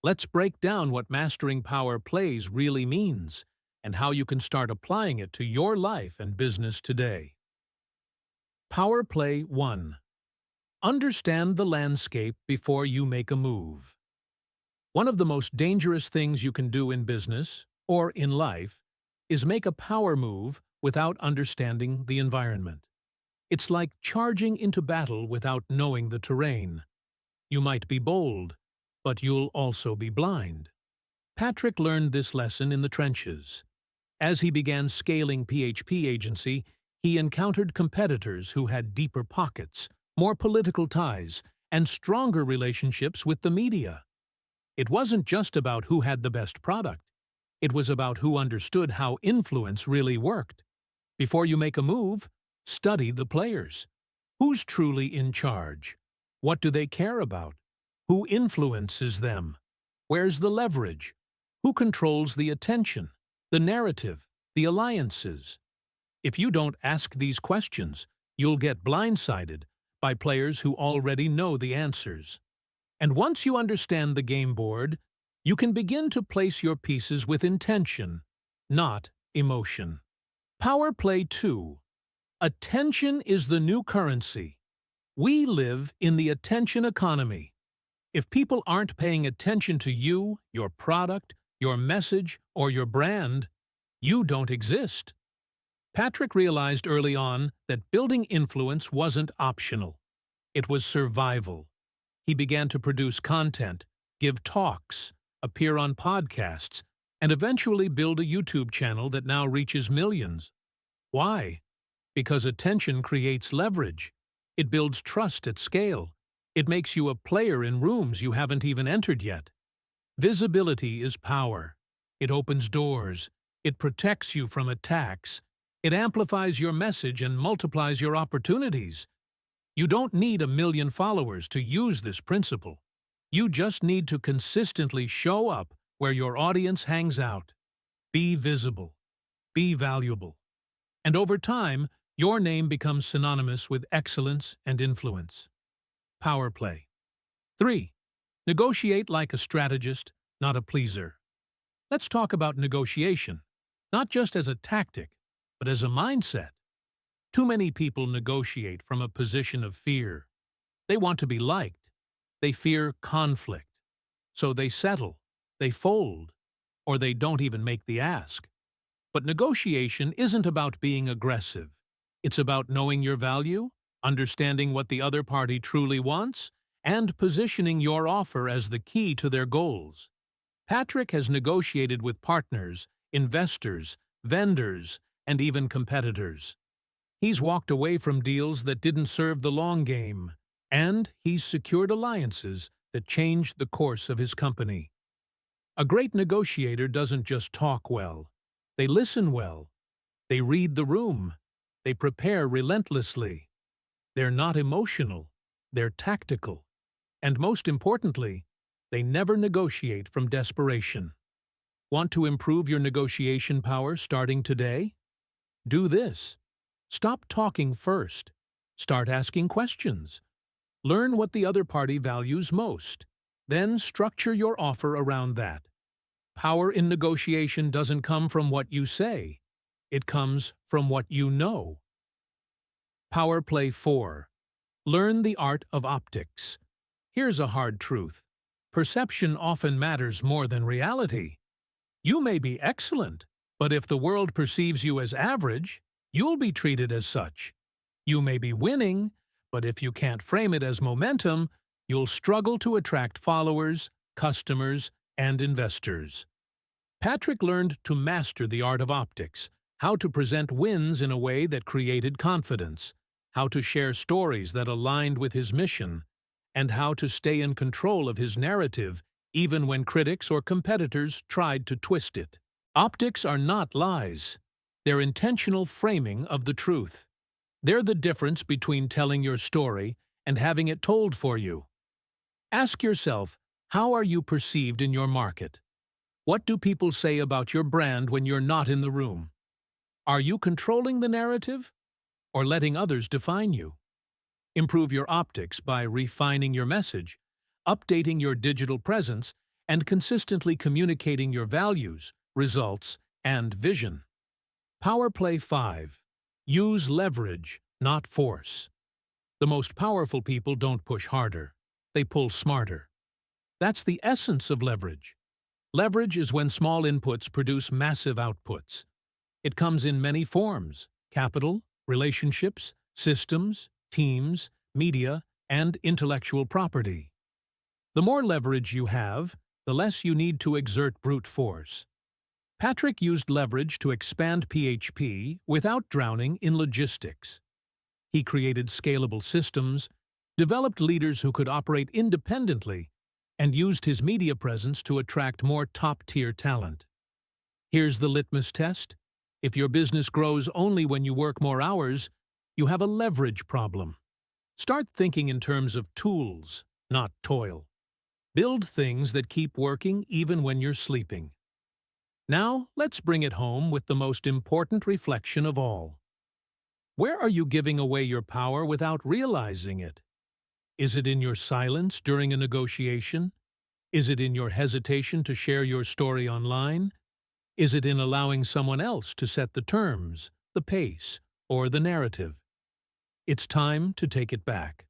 Let's break down what mastering power plays really means and how you can start applying it to your life and business today. Power Play 1. Understand the landscape before you make a move. One of the most dangerous things you can do in business, or in life, is make a power move without understanding the environment. It's like charging into battle without knowing the terrain. You might be bold, but you'll also be blind. Patrick learned this lesson in the trenches. As he began scaling PHP agency, he encountered competitors who had deeper pockets, more political ties, and stronger relationships with the media. It wasn't just about who had the best product. It was about who understood how influence really worked. Before you make a move, study the players. Who's truly in charge? What do they care about? Who influences them? Where's the leverage? Who controls the attention, the narrative, the alliances? If you don't ask these questions, you'll get blindsided by players who already know the answers. And once you understand the game board, you can begin to place your pieces with intention, not emotion. Power Play 2. Attention is the new currency. We live in the attention economy. If people aren't paying attention to you, your product, your message, or your brand, you don't exist. Patrick realized early on that building influence wasn't optional. It was survival. He began to produce content, give talks, appear on podcasts, and eventually build a YouTube channel that now reaches millions. Why? Because attention creates leverage. It builds trust at scale. It makes you a player in rooms you haven't even entered yet. Visibility is power. It opens doors. It protects you from attacks. It amplifies your message and multiplies your opportunities. You don't need 1 million followers to use this principle. You just need to consistently show up where your audience hangs out. Be visible. Be valuable. And over time, your name becomes synonymous with excellence and influence. Power Play. 3. Negotiate like a strategist, not a pleaser. Let's talk about negotiation, not just as a tactic, but as a mindset. Too many people negotiate from a position of fear. They want to be liked. They fear conflict. So they settle, they fold, or they don't even make the ask. But negotiation isn't about being aggressive. It's about knowing your value, understanding what the other party truly wants, and positioning your offer as the key to their goals. Patrick has negotiated with partners, investors, vendors, and even competitors. He's walked away from deals that didn't serve the long game, and he's secured alliances that changed the course of his company. A great negotiator doesn't just talk well. They listen well. They read the room. They prepare relentlessly. They're not emotional. They're tactical. And most importantly, they never negotiate from desperation. Want to improve your negotiation power starting today? Do this. Stop talking first. Start asking questions. Learn what the other party values most. Then structure your offer around that. Power in negotiation doesn't come from what you say. It comes from what you know. Power Play 4. Learn the art of optics. Here's a hard truth. Perception often matters more than reality. You may be excellent, but if the world perceives you as average, you'll be treated as such. You may be winning, but if you can't frame it as momentum, you'll struggle to attract followers, customers, and investors. Patrick learned to master the art of optics, how to present wins in a way that created confidence, how to share stories that aligned with his mission, and how to stay in control of his narrative even when critics or competitors tried to twist it. Optics are not lies. They're intentional framing of the truth. They're the difference between telling your story and having it told for you. Ask yourself, how are you perceived in your market? What do people say about your brand when you're not in the room? Are you controlling the narrative or letting others define you? Improve your optics by refining your message, updating your digital presence, and consistently communicating your values, results, and vision. Power Play 5. Use leverage, not force. The most powerful people don't push harder. They pull smarter. That's the essence of leverage. Leverage is when small inputs produce massive outputs. It comes in many forms: capital, relationships, systems, teams, media, and intellectual property. The more leverage you have, the less you need to exert brute force. Patrick used leverage to expand PHP without drowning in logistics. He created scalable systems, developed leaders who could operate independently, and used his media presence to attract more top-tier talent. Here's the litmus test. If your business grows only when you work more hours, you have a leverage problem. Start thinking in terms of tools, not toil. Build things that keep working even when you're sleeping. Now, let's bring it home with the most important reflection of all. Where are you giving away your power without realizing it? Is it in your silence during a negotiation? Is it in your hesitation to share your story online? Is it in allowing someone else to set the terms, the pace, or the narrative? It's time to take it back.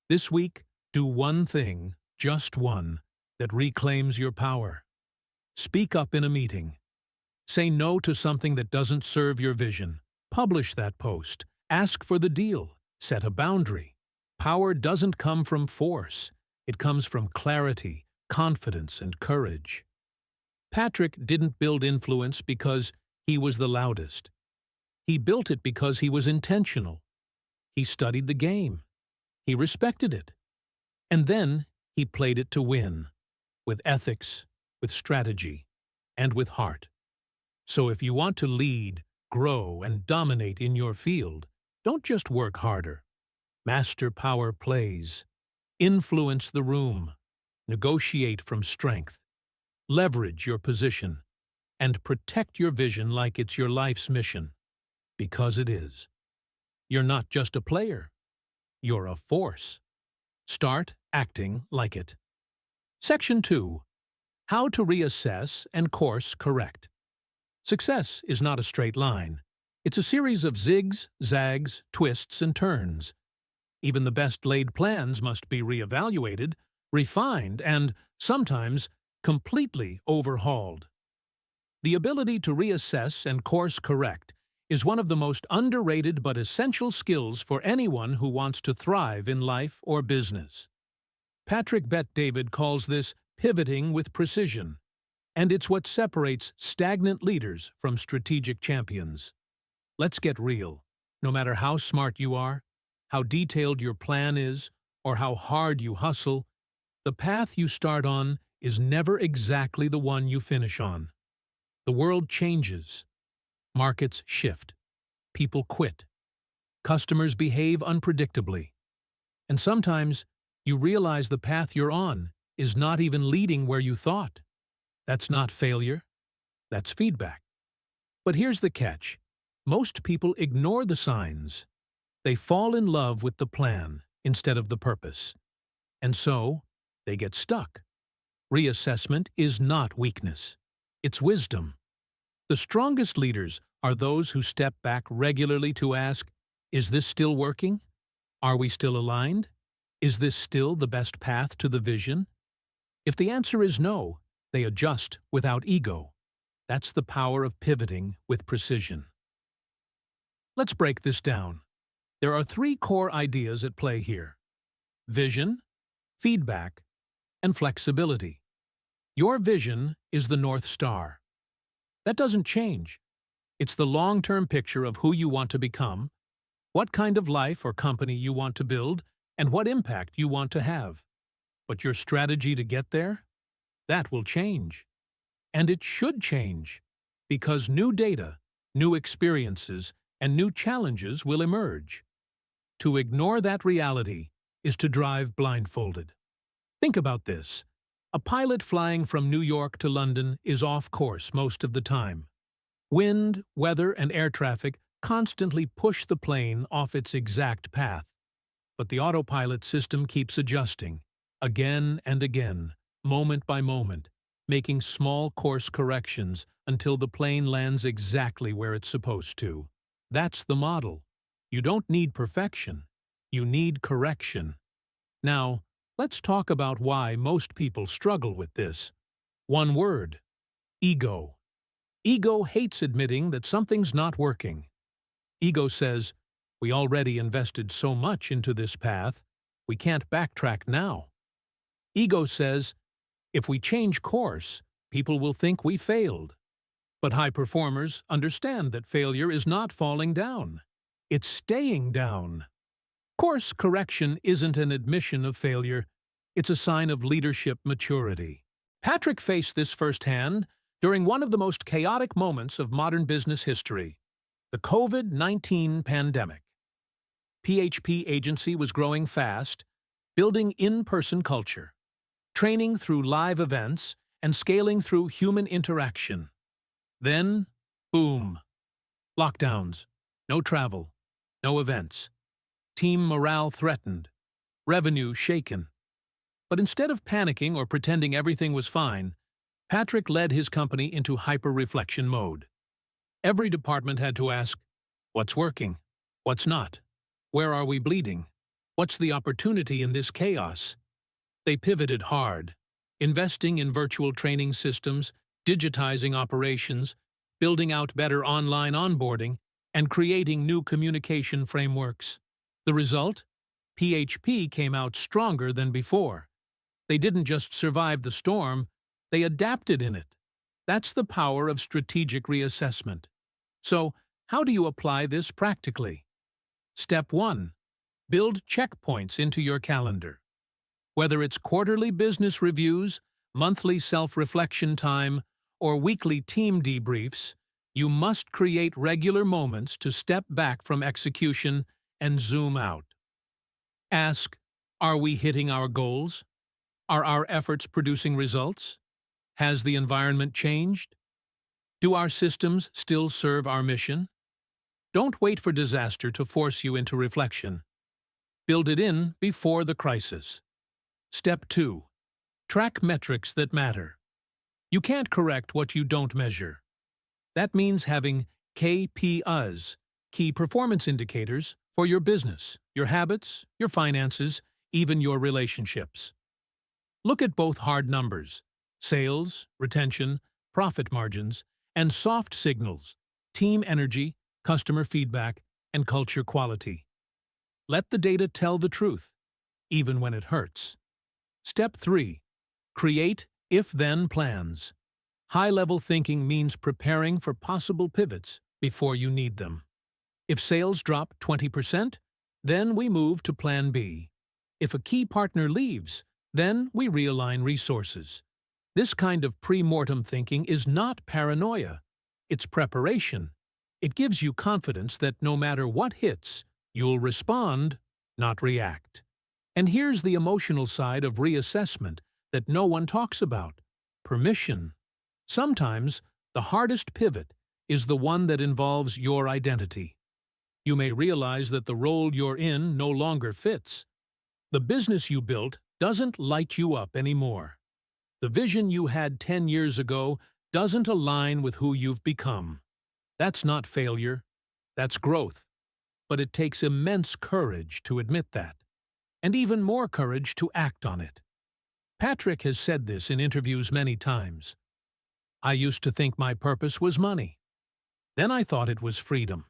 This week, do one thing, just one, that reclaims your power. Speak up in a meeting. Say no to something that doesn't serve your vision. Publish that post. Ask for the deal. Set a boundary. Power doesn't come from force. It comes from clarity, confidence, and courage. Patrick didn't build influence because he was the loudest. He built it because he was intentional. He studied the game. He respected it. And then he played it to win, with ethics, with strategy, and with heart. So if you want to lead, grow, and dominate in your field, don't just work harder. Master power plays. Influence the room. Negotiate from strength. Leverage your position. And protect your vision like it's your life's mission. Because it is. You're not just a player. You're a force. Start acting like it. Section 2. How to reassess and course correct. Success is not a straight line. It's a series of zigs, zags, twists, and turns. Even the best-laid plans must be reevaluated, refined, and, sometimes, completely overhauled. The ability to reassess and course correct is one of the most underrated but essential skills for anyone who wants to thrive in life or business. Patrick Bet-David calls this pivoting with precision, and it's what separates stagnant leaders from strategic champions. Let's get real. No matter how smart you are, how detailed your plan is, or how hard you hustle, the path you start on is never exactly the one you finish on. The world changes. Markets shift. People quit. Customers behave unpredictably. And sometimes you realize the path you're on is not even leading where you thought. That's not failure. That's feedback. But here's the catch. Most people ignore the signs. They fall in love with the plan instead of the purpose. And so, they get stuck. Reassessment is not weakness. It's wisdom. The strongest leaders are those who step back regularly to ask, is this still working? Are we still aligned? Is this still the best path to the vision? If the answer is no, they adjust without ego. That's the power of pivoting with precision. Let's break this down. There are 3 core ideas at play here: vision, feedback, and flexibility. Your vision is the North Star. That doesn't change. It's the long-term picture of who you want to become, what kind of life or company you want to build, and what impact you want to have. But your strategy to get there? That will change. And it should change, because new data, new experiences, and new challenges will emerge. To ignore that reality is to drive blindfolded. Think about this. A pilot flying from New York to London is off course most of the time. Wind, weather, and air traffic constantly push the plane off its exact path. But the autopilot system keeps adjusting, again and again, moment by moment, making small course corrections until the plane lands exactly where it's supposed to. That's the model. You don't need perfection. You need correction. Now, let's talk about why most people struggle with this. One word: ego. Ego hates admitting that something's not working. Ego says, "We already invested so much into this path, we can't backtrack now." Ego says, "If we change course, people will think we failed." But high performers understand that failure is not falling down. It's staying down. Course correction isn't an admission of failure. It's a sign of leadership maturity. Patrick faced this firsthand during one of the most chaotic moments of modern business history, the COVID-19 pandemic. PHP agency was growing fast, building in-person culture, training through live events, and scaling through human interaction. Then, boom. Lockdowns, no travel, no events. Team morale threatened, revenue shaken. But instead of panicking or pretending everything was fine, Patrick led his company into hyper-reflection mode. Every department had to ask, what's working? What's not? Where are we bleeding? What's the opportunity in this chaos? They pivoted hard, investing in virtual training systems, digitizing operations, building out better online onboarding, and creating new communication frameworks. The result? PHP came out stronger than before. They didn't just survive the storm, they adapted in it. That's the power of strategic reassessment. So, how do you apply this practically? Step 1. Build checkpoints into your calendar. Whether it's quarterly business reviews, monthly self-reflection time, or weekly team debriefs, you must create regular moments to step back from execution and zoom out. Ask, are we hitting our goals? Are our efforts producing results? Has the environment changed? Do our systems still serve our mission? Don't wait for disaster to force you into reflection. Build it in before the crisis. Step 2. Track metrics that matter. You can't correct what you don't measure. That means having KPIs, key performance indicators, for your business, your habits, your finances, even your relationships. Look at both hard numbers, sales, retention, profit margins, and soft signals, team energy, customer feedback, and culture quality. Let the data tell the truth, even when it hurts. Step 3. Create if-then plans. High-level thinking means preparing for possible pivots before you need them. If sales drop 20%, then we move to Plan B. If a key partner leaves, then we realign resources. This kind of pre-mortem thinking is not paranoia. It's preparation. It gives you confidence that no matter what hits, you'll respond, not react. And here's the emotional side of reassessment that no one talks about: permission. Sometimes, the hardest pivot is the one that involves your identity. You may realize that the role you're in no longer fits. The business you built doesn't light you up anymore. The vision you had 10 years ago doesn't align with who you've become. That's not failure, that's growth. But it takes immense courage to admit that, and even more courage to act on it. Patrick has said this in interviews many times. I used to think my purpose was money. Then I thought it was freedom.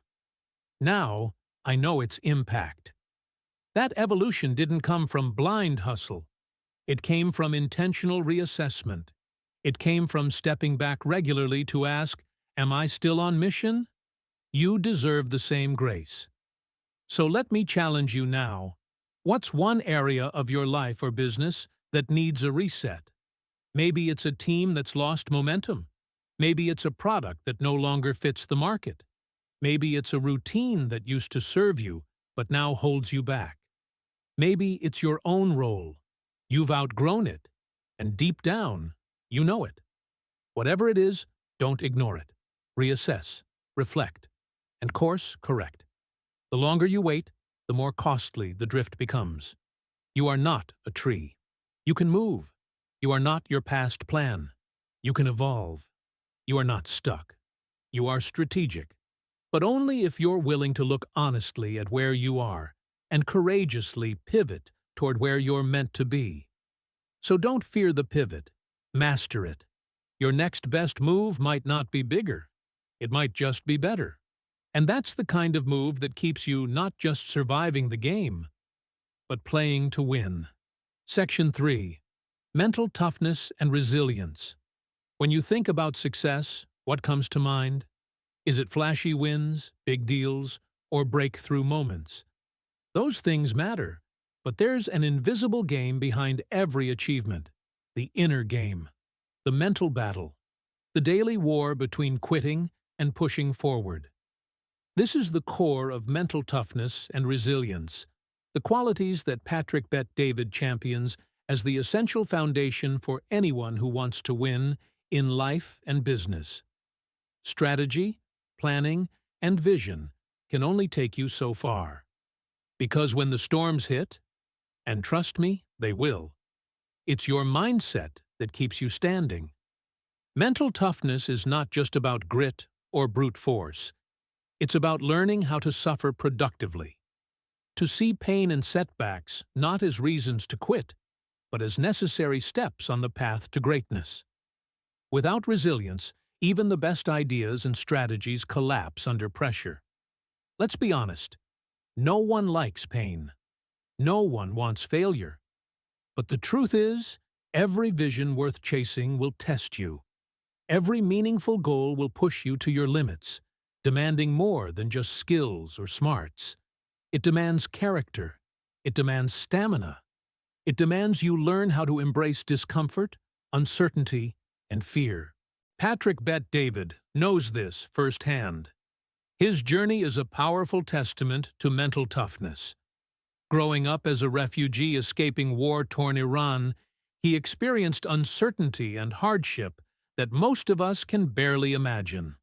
Now, I know it's impact. That evolution didn't come from blind hustle. It came from intentional reassessment. It came from stepping back regularly to ask, am I still on mission? You deserve the same grace. So let me challenge you now. What's one area of your life or business that needs a reset? Maybe it's a team that's lost momentum. Maybe it's a product that no longer fits the market. Maybe it's a routine that used to serve you, but now holds you back. Maybe it's your own role. You've outgrown it, and deep down, you know it. Whatever it is, don't ignore it. Reassess, reflect, and course correct. The longer you wait, the more costly the drift becomes. You are not a tree. You can move. You are not your past plan. You can evolve. You are not stuck. You are strategic. But only if you're willing to look honestly at where you are and courageously pivot toward where you're meant to be. So don't fear the pivot. Master it. Your next best move might not be bigger. It might just be better. And that's the kind of move that keeps you not just surviving the game, but playing to win. Section 3. Mental toughness and resilience. When you think about success, what comes to mind? Is it flashy wins, big deals, or breakthrough moments? Those things matter, but there's an invisible game behind every achievement. The inner game. The mental battle. The daily war between quitting and pushing forward. This is the core of mental toughness and resilience, the qualities that Patrick Bet-David champions as the essential foundation for anyone who wants to win in life and business. Strategy, planning, and vision can only take you so far. Because when the storms hit, and trust me, they will, it's your mindset that keeps you standing. Mental toughness is not just about grit or brute force. It's about learning how to suffer productively. To see pain and setbacks not as reasons to quit, but as necessary steps on the path to greatness. Without resilience, even the best ideas and strategies collapse under pressure. Let's be honest. No one likes pain. No one wants failure. But the truth is, every vision worth chasing will test you. Every meaningful goal will push you to your limits, demanding more than just skills or smarts. It demands character. It demands stamina. It demands you learn how to embrace discomfort, uncertainty, and fear. Patrick Bet-David knows this firsthand. His journey is a powerful testament to mental toughness. Growing up as a refugee escaping war-torn Iran, he experienced uncertainty and hardship that most of us can barely imagine.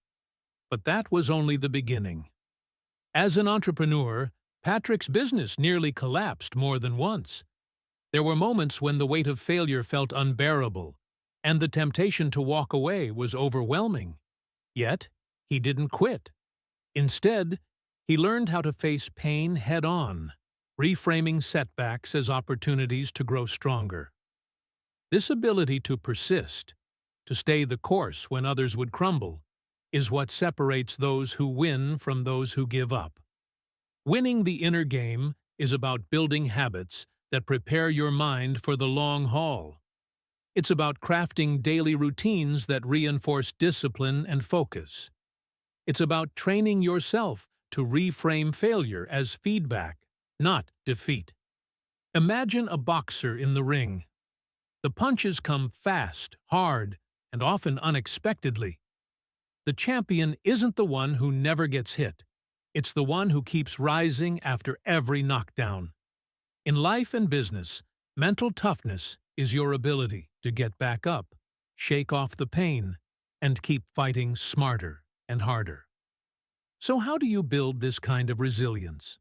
But that was only the beginning. As an entrepreneur, Patrick's business nearly collapsed more than once. There were moments when the weight of failure felt unbearable, and the temptation to walk away was overwhelming. Yet, he didn't quit. Instead, he learned how to face pain head-on, reframing setbacks as opportunities to grow stronger. This ability to persist, to stay the course when others would crumble, is what separates those who win from those who give up. Winning the inner game is about building habits that prepare your mind for the long haul. It's about crafting daily routines that reinforce discipline and focus. It's about training yourself to reframe failure as feedback, not defeat. Imagine a boxer in the ring. The punches come fast, hard, and often unexpectedly. The champion isn't the one who never gets hit. It's the one who keeps rising after every knockdown. In life and business, mental toughness is your ability to get back up, shake off the pain, and keep fighting smarter and harder. So how do you build this kind of resilience?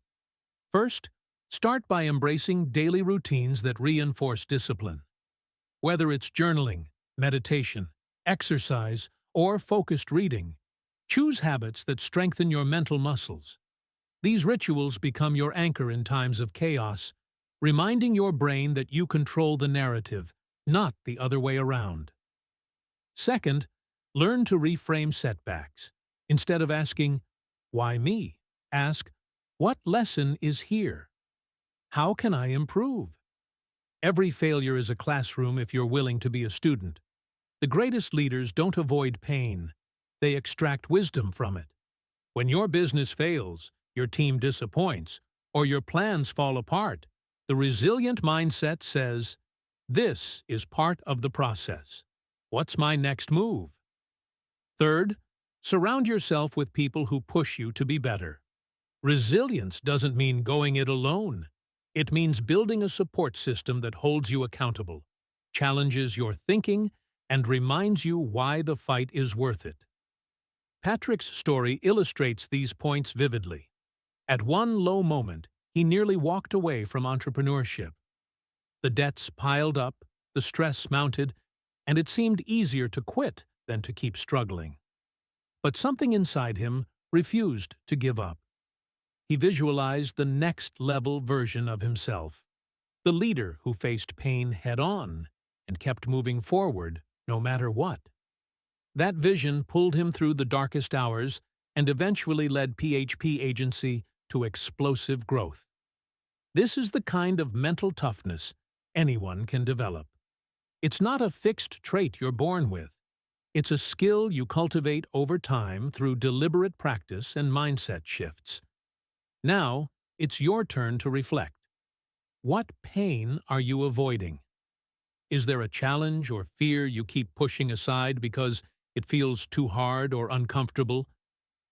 First, start by embracing daily routines that reinforce discipline. Whether it's journaling, meditation, exercise, or focused reading, choose habits that strengthen your mental muscles. These rituals become your anchor in times of chaos, reminding your brain that you control the narrative, not the other way around. Second, learn to reframe setbacks. Instead of asking, "Why me?" ask, "What lesson is here? How can I improve?" Every failure is a classroom if you're willing to be a student. The greatest leaders don't avoid pain. They extract wisdom from it. When your business fails, your team disappoints, or your plans fall apart, the resilient mindset says, "This is part of the process. What's my next move?" Third, Surround yourself with people who push you to be better. Resilience doesn't mean going it alone. It means building a support system that holds you accountable, challenges your thinking, and reminds you why the fight is worth it. Patrick's story illustrates these points vividly. At one low moment, he nearly walked away from entrepreneurship. The debts piled up, the stress mounted, and it seemed easier to quit than to keep struggling. But something inside him refused to give up. He visualized the next-level version of himself, the leader who faced pain head-on and kept moving forward no matter what. That vision pulled him through the darkest hours and eventually led PHP Agency to explosive growth. This is the kind of mental toughness anyone can develop. It's not a fixed trait you're born with. It's a skill you cultivate over time through deliberate practice and mindset shifts. Now, it's your turn to reflect. What pain are you avoiding? Is there a challenge or fear you keep pushing aside because it feels too hard or uncomfortable?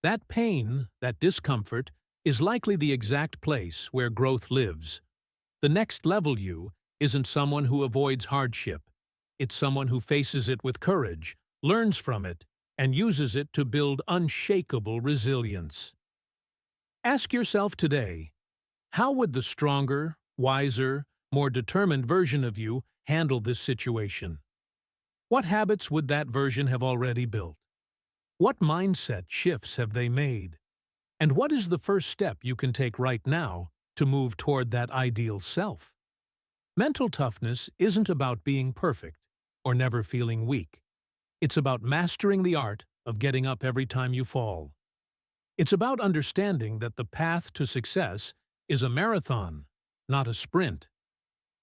That pain, that discomfort, is likely the exact place where growth lives. The next level you isn't someone who avoids hardship. It's someone who faces it with courage, learns from it, and uses it to build unshakable resilience. Ask yourself today, how would the stronger, wiser, more determined version of you handle this situation? What habits would that version have already built? What mindset shifts have they made? And what is the first step you can take right now to move toward that ideal self? Mental toughness isn't about being perfect or never feeling weak. It's about mastering the art of getting up every time you fall. It's about understanding that the path to success is a marathon, not a sprint.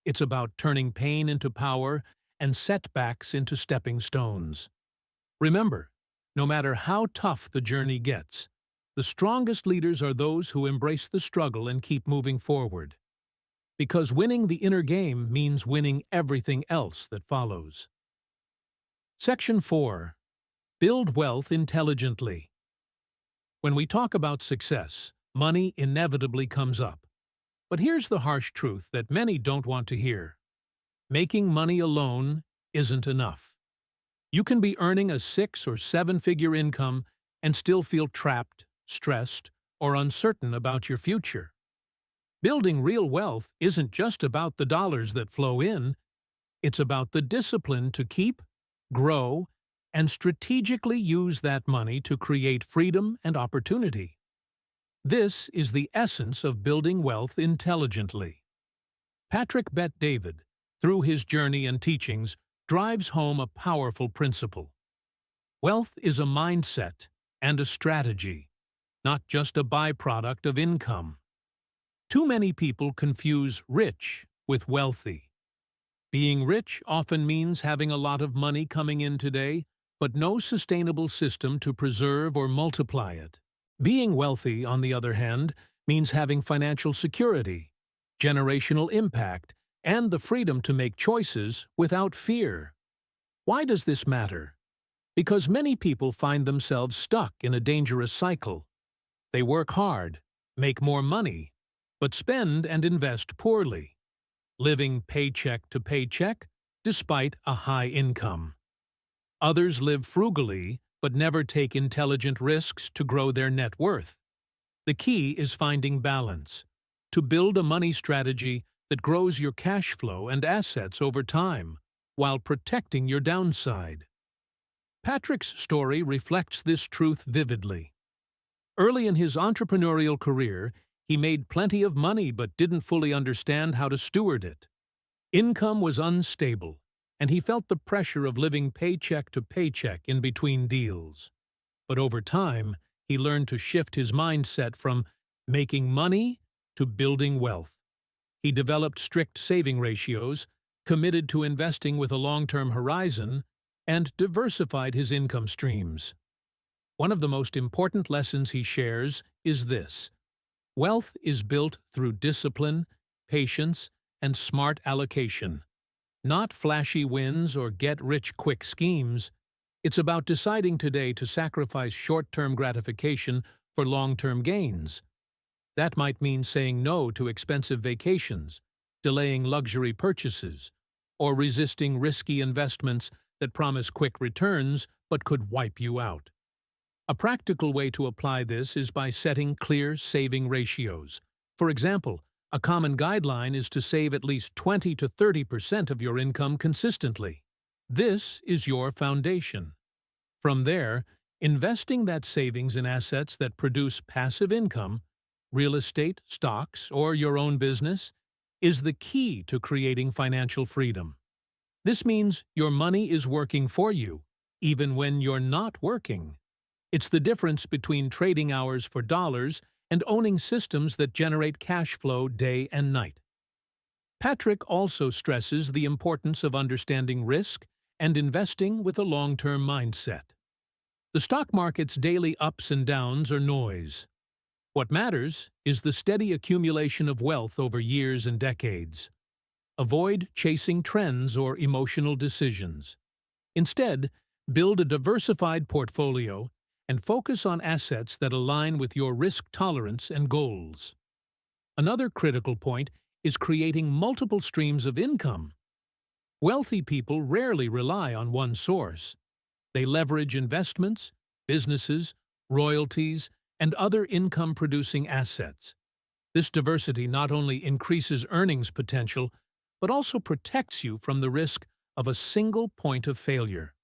It's about turning pain into power and setbacks into stepping stones. Remember, no matter how tough the journey gets, the strongest leaders are those who embrace the struggle and keep moving forward. Because winning the inner game means winning everything else that follows. Section 4. Build wealth intelligently. When we talk about success, money inevitably comes up. But here's the harsh truth that many don't want to hear. Making money alone isn't enough. You can be earning a 6- or 7-figure income and still feel trapped, stressed, or uncertain about your future. Building real wealth isn't just about the dollars that flow in. It's about the discipline to keep, grow, and strategically use that money to create freedom and opportunity. This is the essence of building wealth intelligently. Patrick Bet-David, through his journey and teachings, drives home a powerful principle. Wealth is a mindset and a strategy, not just a byproduct of income. Too many people confuse rich with wealthy. Being rich often means having a lot of money coming in today, but no sustainable system to preserve or multiply it. Being wealthy, on the other hand, means having financial security, generational impact, and the freedom to make choices without fear. Why does this matter? Because many people find themselves stuck in a dangerous cycle. They work hard, make more money, but spend and invest poorly, living paycheck to paycheck despite a high income. Others live frugally but never take intelligent risks to grow their net worth. The key is finding balance, to build a money strategy that grows your cash flow and assets over time while protecting your downside. Patrick's story reflects this truth vividly. Early in his entrepreneurial career, he made plenty of money but didn't fully understand how to steward it. Income was unstable, and he felt the pressure of living paycheck to paycheck in between deals. But over time, he learned to shift his mindset from making money to building wealth. He developed strict saving ratios, committed to investing with a long-term horizon, and diversified his income streams. One of the most important lessons he shares is this: wealth is built through discipline, patience, and smart allocation. Not flashy wins or get-rich-quick schemes. It's about deciding today to sacrifice short-term gratification for long-term gains. That might mean saying no to expensive vacations, delaying luxury purchases, or resisting risky investments that promise quick returns but could wipe you out. A practical way to apply this is by setting clear saving ratios. For example, a common guideline is to save at least 20 to 30% of your income consistently. This is your foundation. From there, investing that savings in assets that produce passive income, real estate, stocks, or your own business, is the key to creating financial freedom. This means your money is working for you, even when you're not working. It's the difference between trading hours for dollars and owning systems that generate cash flow day and night. Patrick also stresses the importance of understanding risk and investing with a long-term mindset. The stock market's daily ups and downs are noise. What matters is the steady accumulation of wealth over years and decades. Avoid chasing trends or emotional decisions. Instead, build a diversified portfolio and focus on assets that align with your risk tolerance and goals. Another critical point is creating multiple streams of income. Wealthy people rarely rely on one source. They leverage investments, businesses, royalties, and other income-producing assets. This diversity not only increases earnings potential, but also protects you from the risk of a single point of failure.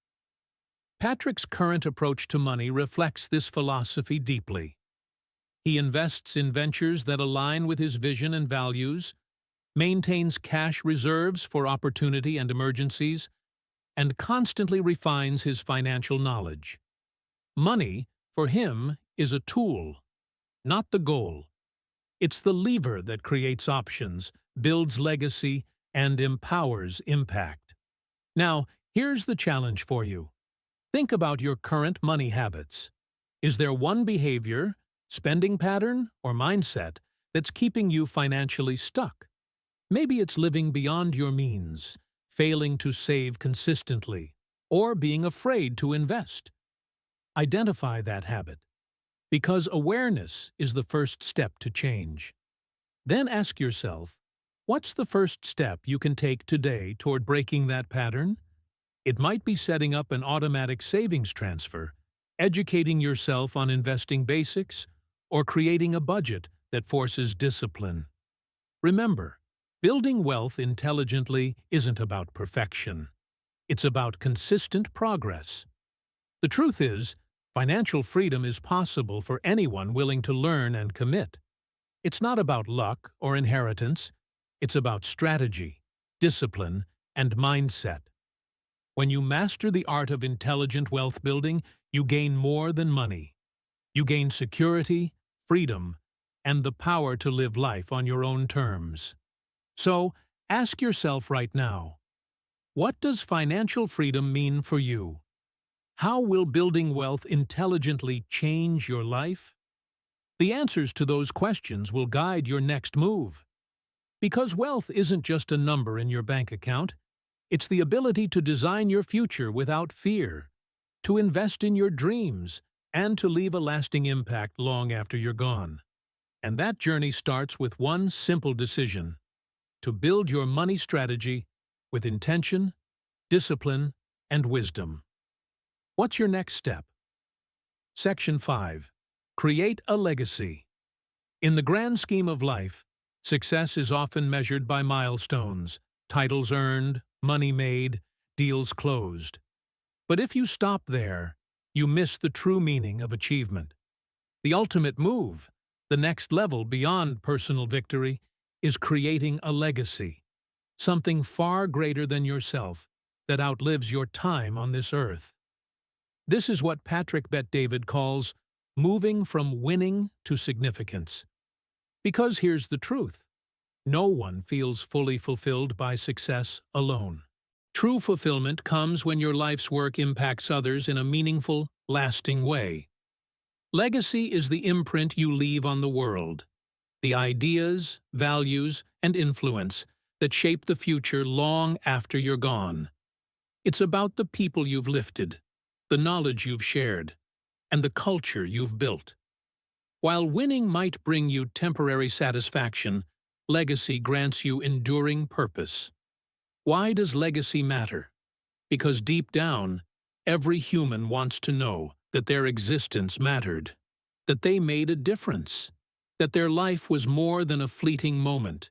Patrick's current approach to money reflects this philosophy deeply. He invests in ventures that align with his vision and values, maintains cash reserves for opportunity and emergencies, and constantly refines his financial knowledge. Money, for him, is a tool, not the goal. It's the lever that creates options, builds legacy, and empowers impact. Now, here's the challenge for you. Think about your current money habits. Is there one behavior, spending pattern, or mindset that's keeping you financially stuck? Maybe it's living beyond your means, failing to save consistently, or being afraid to invest. Identify that habit, because awareness is the first step to change. Then ask yourself, what's the first step you can take today toward breaking that pattern? It might be setting up an automatic savings transfer, educating yourself on investing basics, or creating a budget that forces discipline. Remember, building wealth intelligently isn't about perfection. It's about consistent progress. The truth is, financial freedom is possible for anyone willing to learn and commit. It's not about luck or inheritance. It's about strategy, discipline, and mindset. When you master the art of intelligent wealth building, you gain more than money. You gain security, freedom, and the power to live life on your own terms. So, ask yourself right now, what does financial freedom mean for you? How will building wealth intelligently change your life? The answers to those questions will guide your next move. Because wealth isn't just a number in your bank account, it's the ability to design your future without fear, to invest in your dreams, and to leave a lasting impact long after you're gone. And that journey starts with one simple decision: to build your money strategy with intention, discipline, and wisdom. What's your next step? Section 5. Create a legacy. In the grand scheme of life, success is often measured by milestones, titles earned, money made, deals closed. But if you stop there, you miss the true meaning of achievement. The ultimate move, the next level beyond personal victory, is creating a legacy, something far greater than yourself that outlives your time on this earth. This is what Patrick Bet-David calls moving from winning to significance. Because here's the truth: no one feels fully fulfilled by success alone. True fulfillment comes when your life's work impacts others in a meaningful, lasting way. Legacy is the imprint you leave on the world, the ideas, values, and influence that shape the future long after you're gone. It's about the people you've lifted, the knowledge you've shared, and the culture you've built. While winning might bring you temporary satisfaction, legacy grants you enduring purpose. Why does legacy matter? Because deep down, every human wants to know that their existence mattered, that they made a difference, that their life was more than a fleeting moment.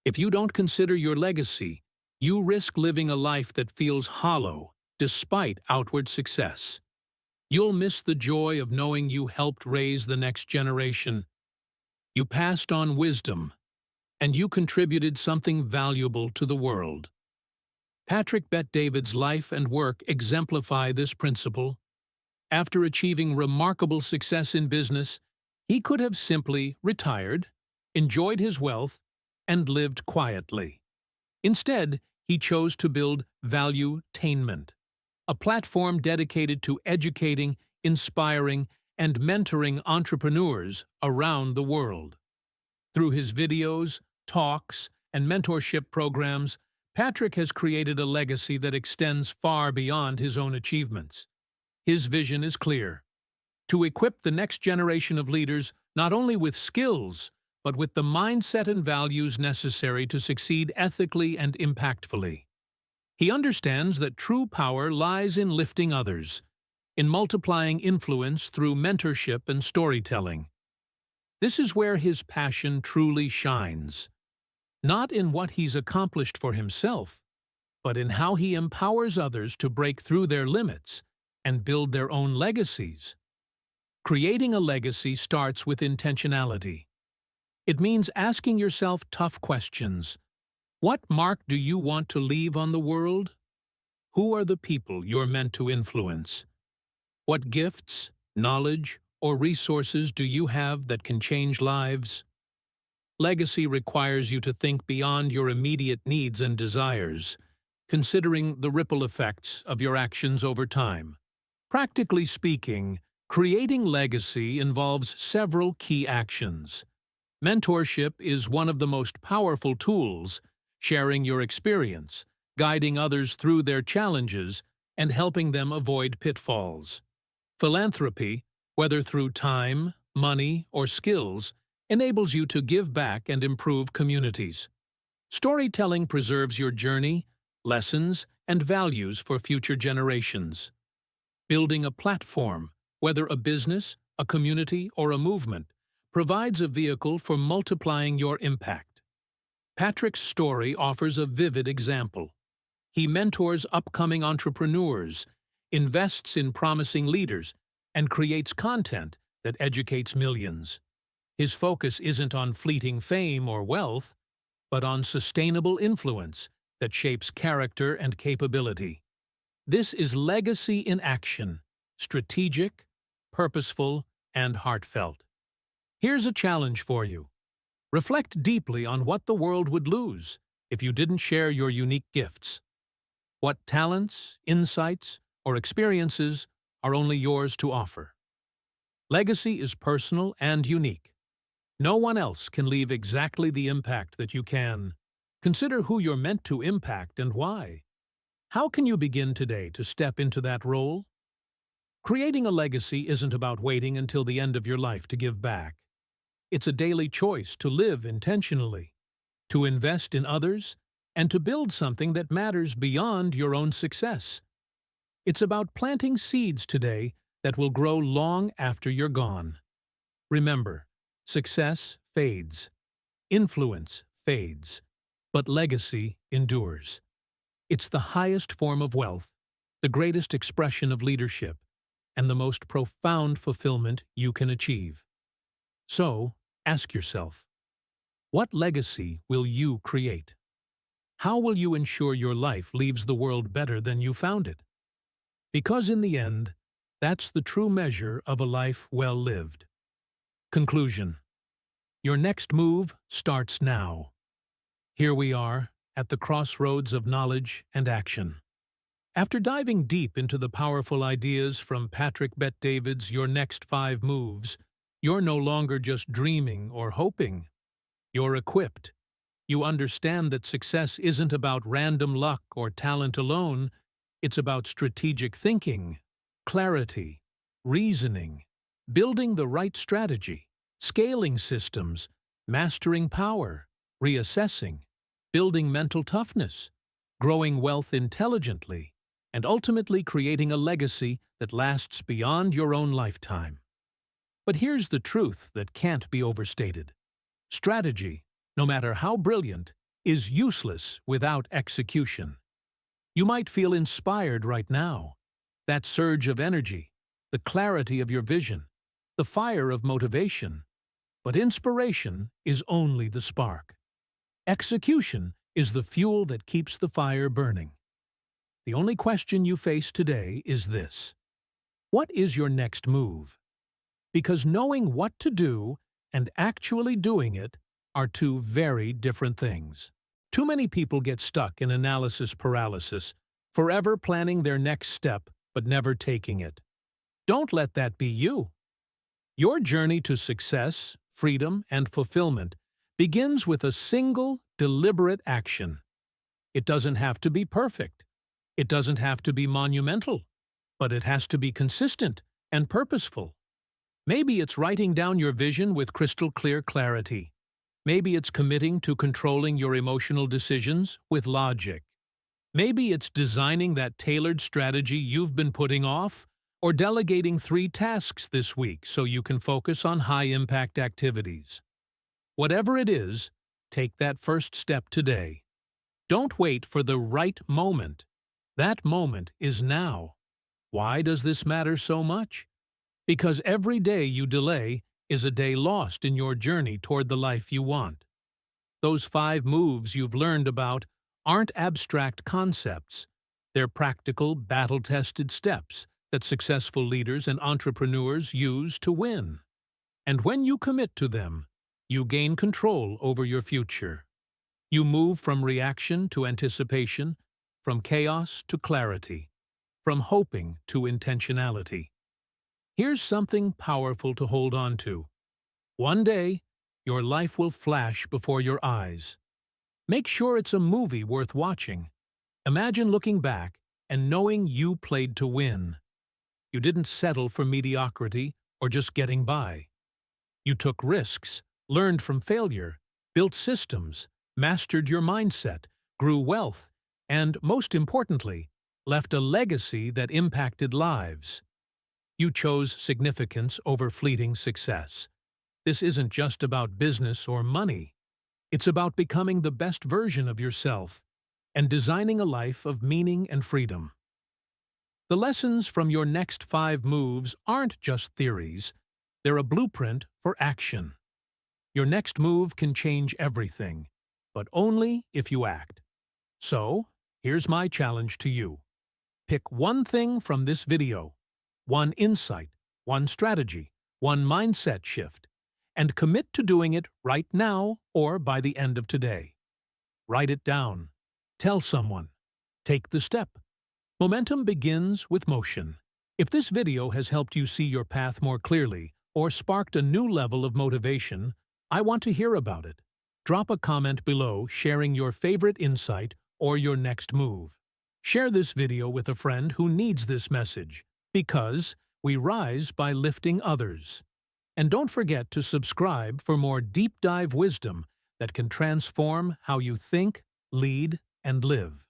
If you don't consider your legacy, you risk living a life that feels hollow despite outward success. You'll miss the joy of knowing you helped raise the next generation. You passed on wisdom, and you contributed something valuable to the world. Patrick Bet-David's life and work exemplify this principle. After achieving remarkable success in business, he could have simply retired, enjoyed his wealth, and lived quietly. Instead, he chose to build Valuetainment, a platform dedicated to educating, inspiring, and mentoring entrepreneurs around the world. Through his videos, talks, and mentorship programs, Patrick has created a legacy that extends far beyond his own achievements. His vision is clear: to equip the next generation of leaders not only with skills, but with the mindset and values necessary to succeed ethically and impactfully. He understands that true power lies in lifting others, in multiplying influence through mentorship and storytelling. This is where his passion truly shines, not in what he's accomplished for himself, but in how he empowers others to break through their limits and build their own legacies. Creating a legacy starts with intentionality. It means asking yourself tough questions. What mark do you want to leave on the world? Who are the people you're meant to influence? What gifts, knowledge, or resources do you have that can change lives? Legacy requires you to think beyond your immediate needs and desires, considering the ripple effects of your actions over time. Practically speaking, creating legacy involves several key actions. Mentorship is one of the most powerful tools, sharing your experience, guiding others through their challenges, and helping them avoid pitfalls. Philanthropy, whether through time, money, or skills, enables you to give back and improve communities. Storytelling preserves your journey, lessons, and values for future generations. Building a platform, whether a business, a community, or a movement, provides a vehicle for multiplying your impact. Patrick's story offers a vivid example. He mentors upcoming entrepreneurs, invests in promising leaders, and creates content that educates millions. His focus isn't on fleeting fame or wealth, but on sustainable influence that shapes character and capability. This is legacy in action, strategic, purposeful, and heartfelt. Here's a challenge for you. Reflect deeply on what the world would lose if you didn't share your unique gifts. What talents, insights, or experiences are only yours to offer? Legacy is personal and unique. No one else can leave exactly the impact that you can. Consider who you're meant to impact and why. How can you begin today to step into that role? Creating a legacy isn't about waiting until the end of your life to give back. It's a daily choice to live intentionally, to invest in others, and to build something that matters beyond your own success. It's about planting seeds today that will grow long after you're gone. Remember, success fades, influence fades, but legacy endures. It's the highest form of wealth, the greatest expression of leadership, and the most profound fulfillment you can achieve. So, ask yourself, what legacy will you create? How will you ensure your life leaves the world better than you found it? Because in the end, that's the true measure of a life well lived. Conclusion. Your next move starts now. Here we are, at the crossroads of knowledge and action. After diving deep into the powerful ideas from Patrick Bet-David's Your Next 5 Moves, you're no longer just dreaming or hoping. You're equipped. You understand that success isn't about random luck or talent alone. It's about strategic thinking, clarity, reasoning, building the right strategy, scaling systems, mastering power, reassessing, building mental toughness, growing wealth intelligently, and ultimately creating a legacy that lasts beyond your own lifetime. But here's the truth that can't be overstated. Strategy, no matter how brilliant, is useless without execution. You might feel inspired right now. That surge of energy, the clarity of your vision, the fire of motivation. But inspiration is only the spark. Execution is the fuel that keeps the fire burning. The only question you face today is this: what is your next move? Because knowing what to do and actually doing it are two very different things. Too many people get stuck in analysis paralysis, forever planning their next step but never taking it. Don't let that be you. Your journey to success, freedom, and fulfillment begins with a single, deliberate action. It doesn't have to be perfect. It doesn't have to be monumental, but it has to be consistent and purposeful. Maybe it's writing down your vision with crystal clear clarity. Maybe it's committing to controlling your emotional decisions with logic. Maybe it's designing that tailored strategy you've been putting off, or delegating 3 tasks this week so you can focus on high-impact activities. Whatever it is, take that first step today. Don't wait for the right moment. That moment is now. Why does this matter so much? Because every day you delay is a day lost in your journey toward the life you want. Those 5 moves you've learned about aren't abstract concepts. They're practical, battle-tested steps that successful leaders and entrepreneurs use to win. And when you commit to them, you gain control over your future. You move from reaction to anticipation, from chaos to clarity, from hoping to intentionality. Here's something powerful to hold on to. One day, your life will flash before your eyes. Make sure it's a movie worth watching. Imagine looking back and knowing you played to win. You didn't settle for mediocrity or just getting by. You took risks, learned from failure, built systems, mastered your mindset, grew wealth, and, most importantly, left a legacy that impacted lives. You chose significance over fleeting success. This isn't just about business or money. It's about becoming the best version of yourself and designing a life of meaning and freedom. The lessons from your next 5 moves aren't just theories. They're a blueprint for action. Your next move can change everything, but only if you act. So, here's my challenge to you. Pick one thing from this video, one insight, one strategy, one mindset shift, and commit to doing it right now or by the end of today. Write it down. Tell someone. Take the step. Momentum begins with motion. If this video has helped you see your path more clearly or sparked a new level of motivation, I want to hear about it. Drop a comment below sharing your favorite insight or your next move. Share this video with a friend who needs this message, because we rise by lifting others. And don't forget to subscribe for more deep dive wisdom that can transform how you think, lead, and live.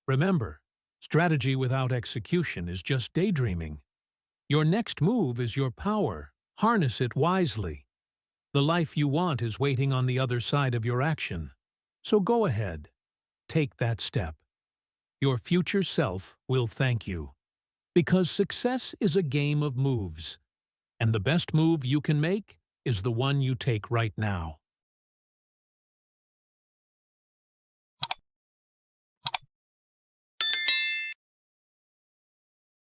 Remember, strategy without execution is just daydreaming. Your next move is your power. Harness it wisely. The life you want is waiting on the other side of your action. So go ahead. Take that step. Your future self will thank you. Because success is a game of moves. And the best move you can make is the one you take right now.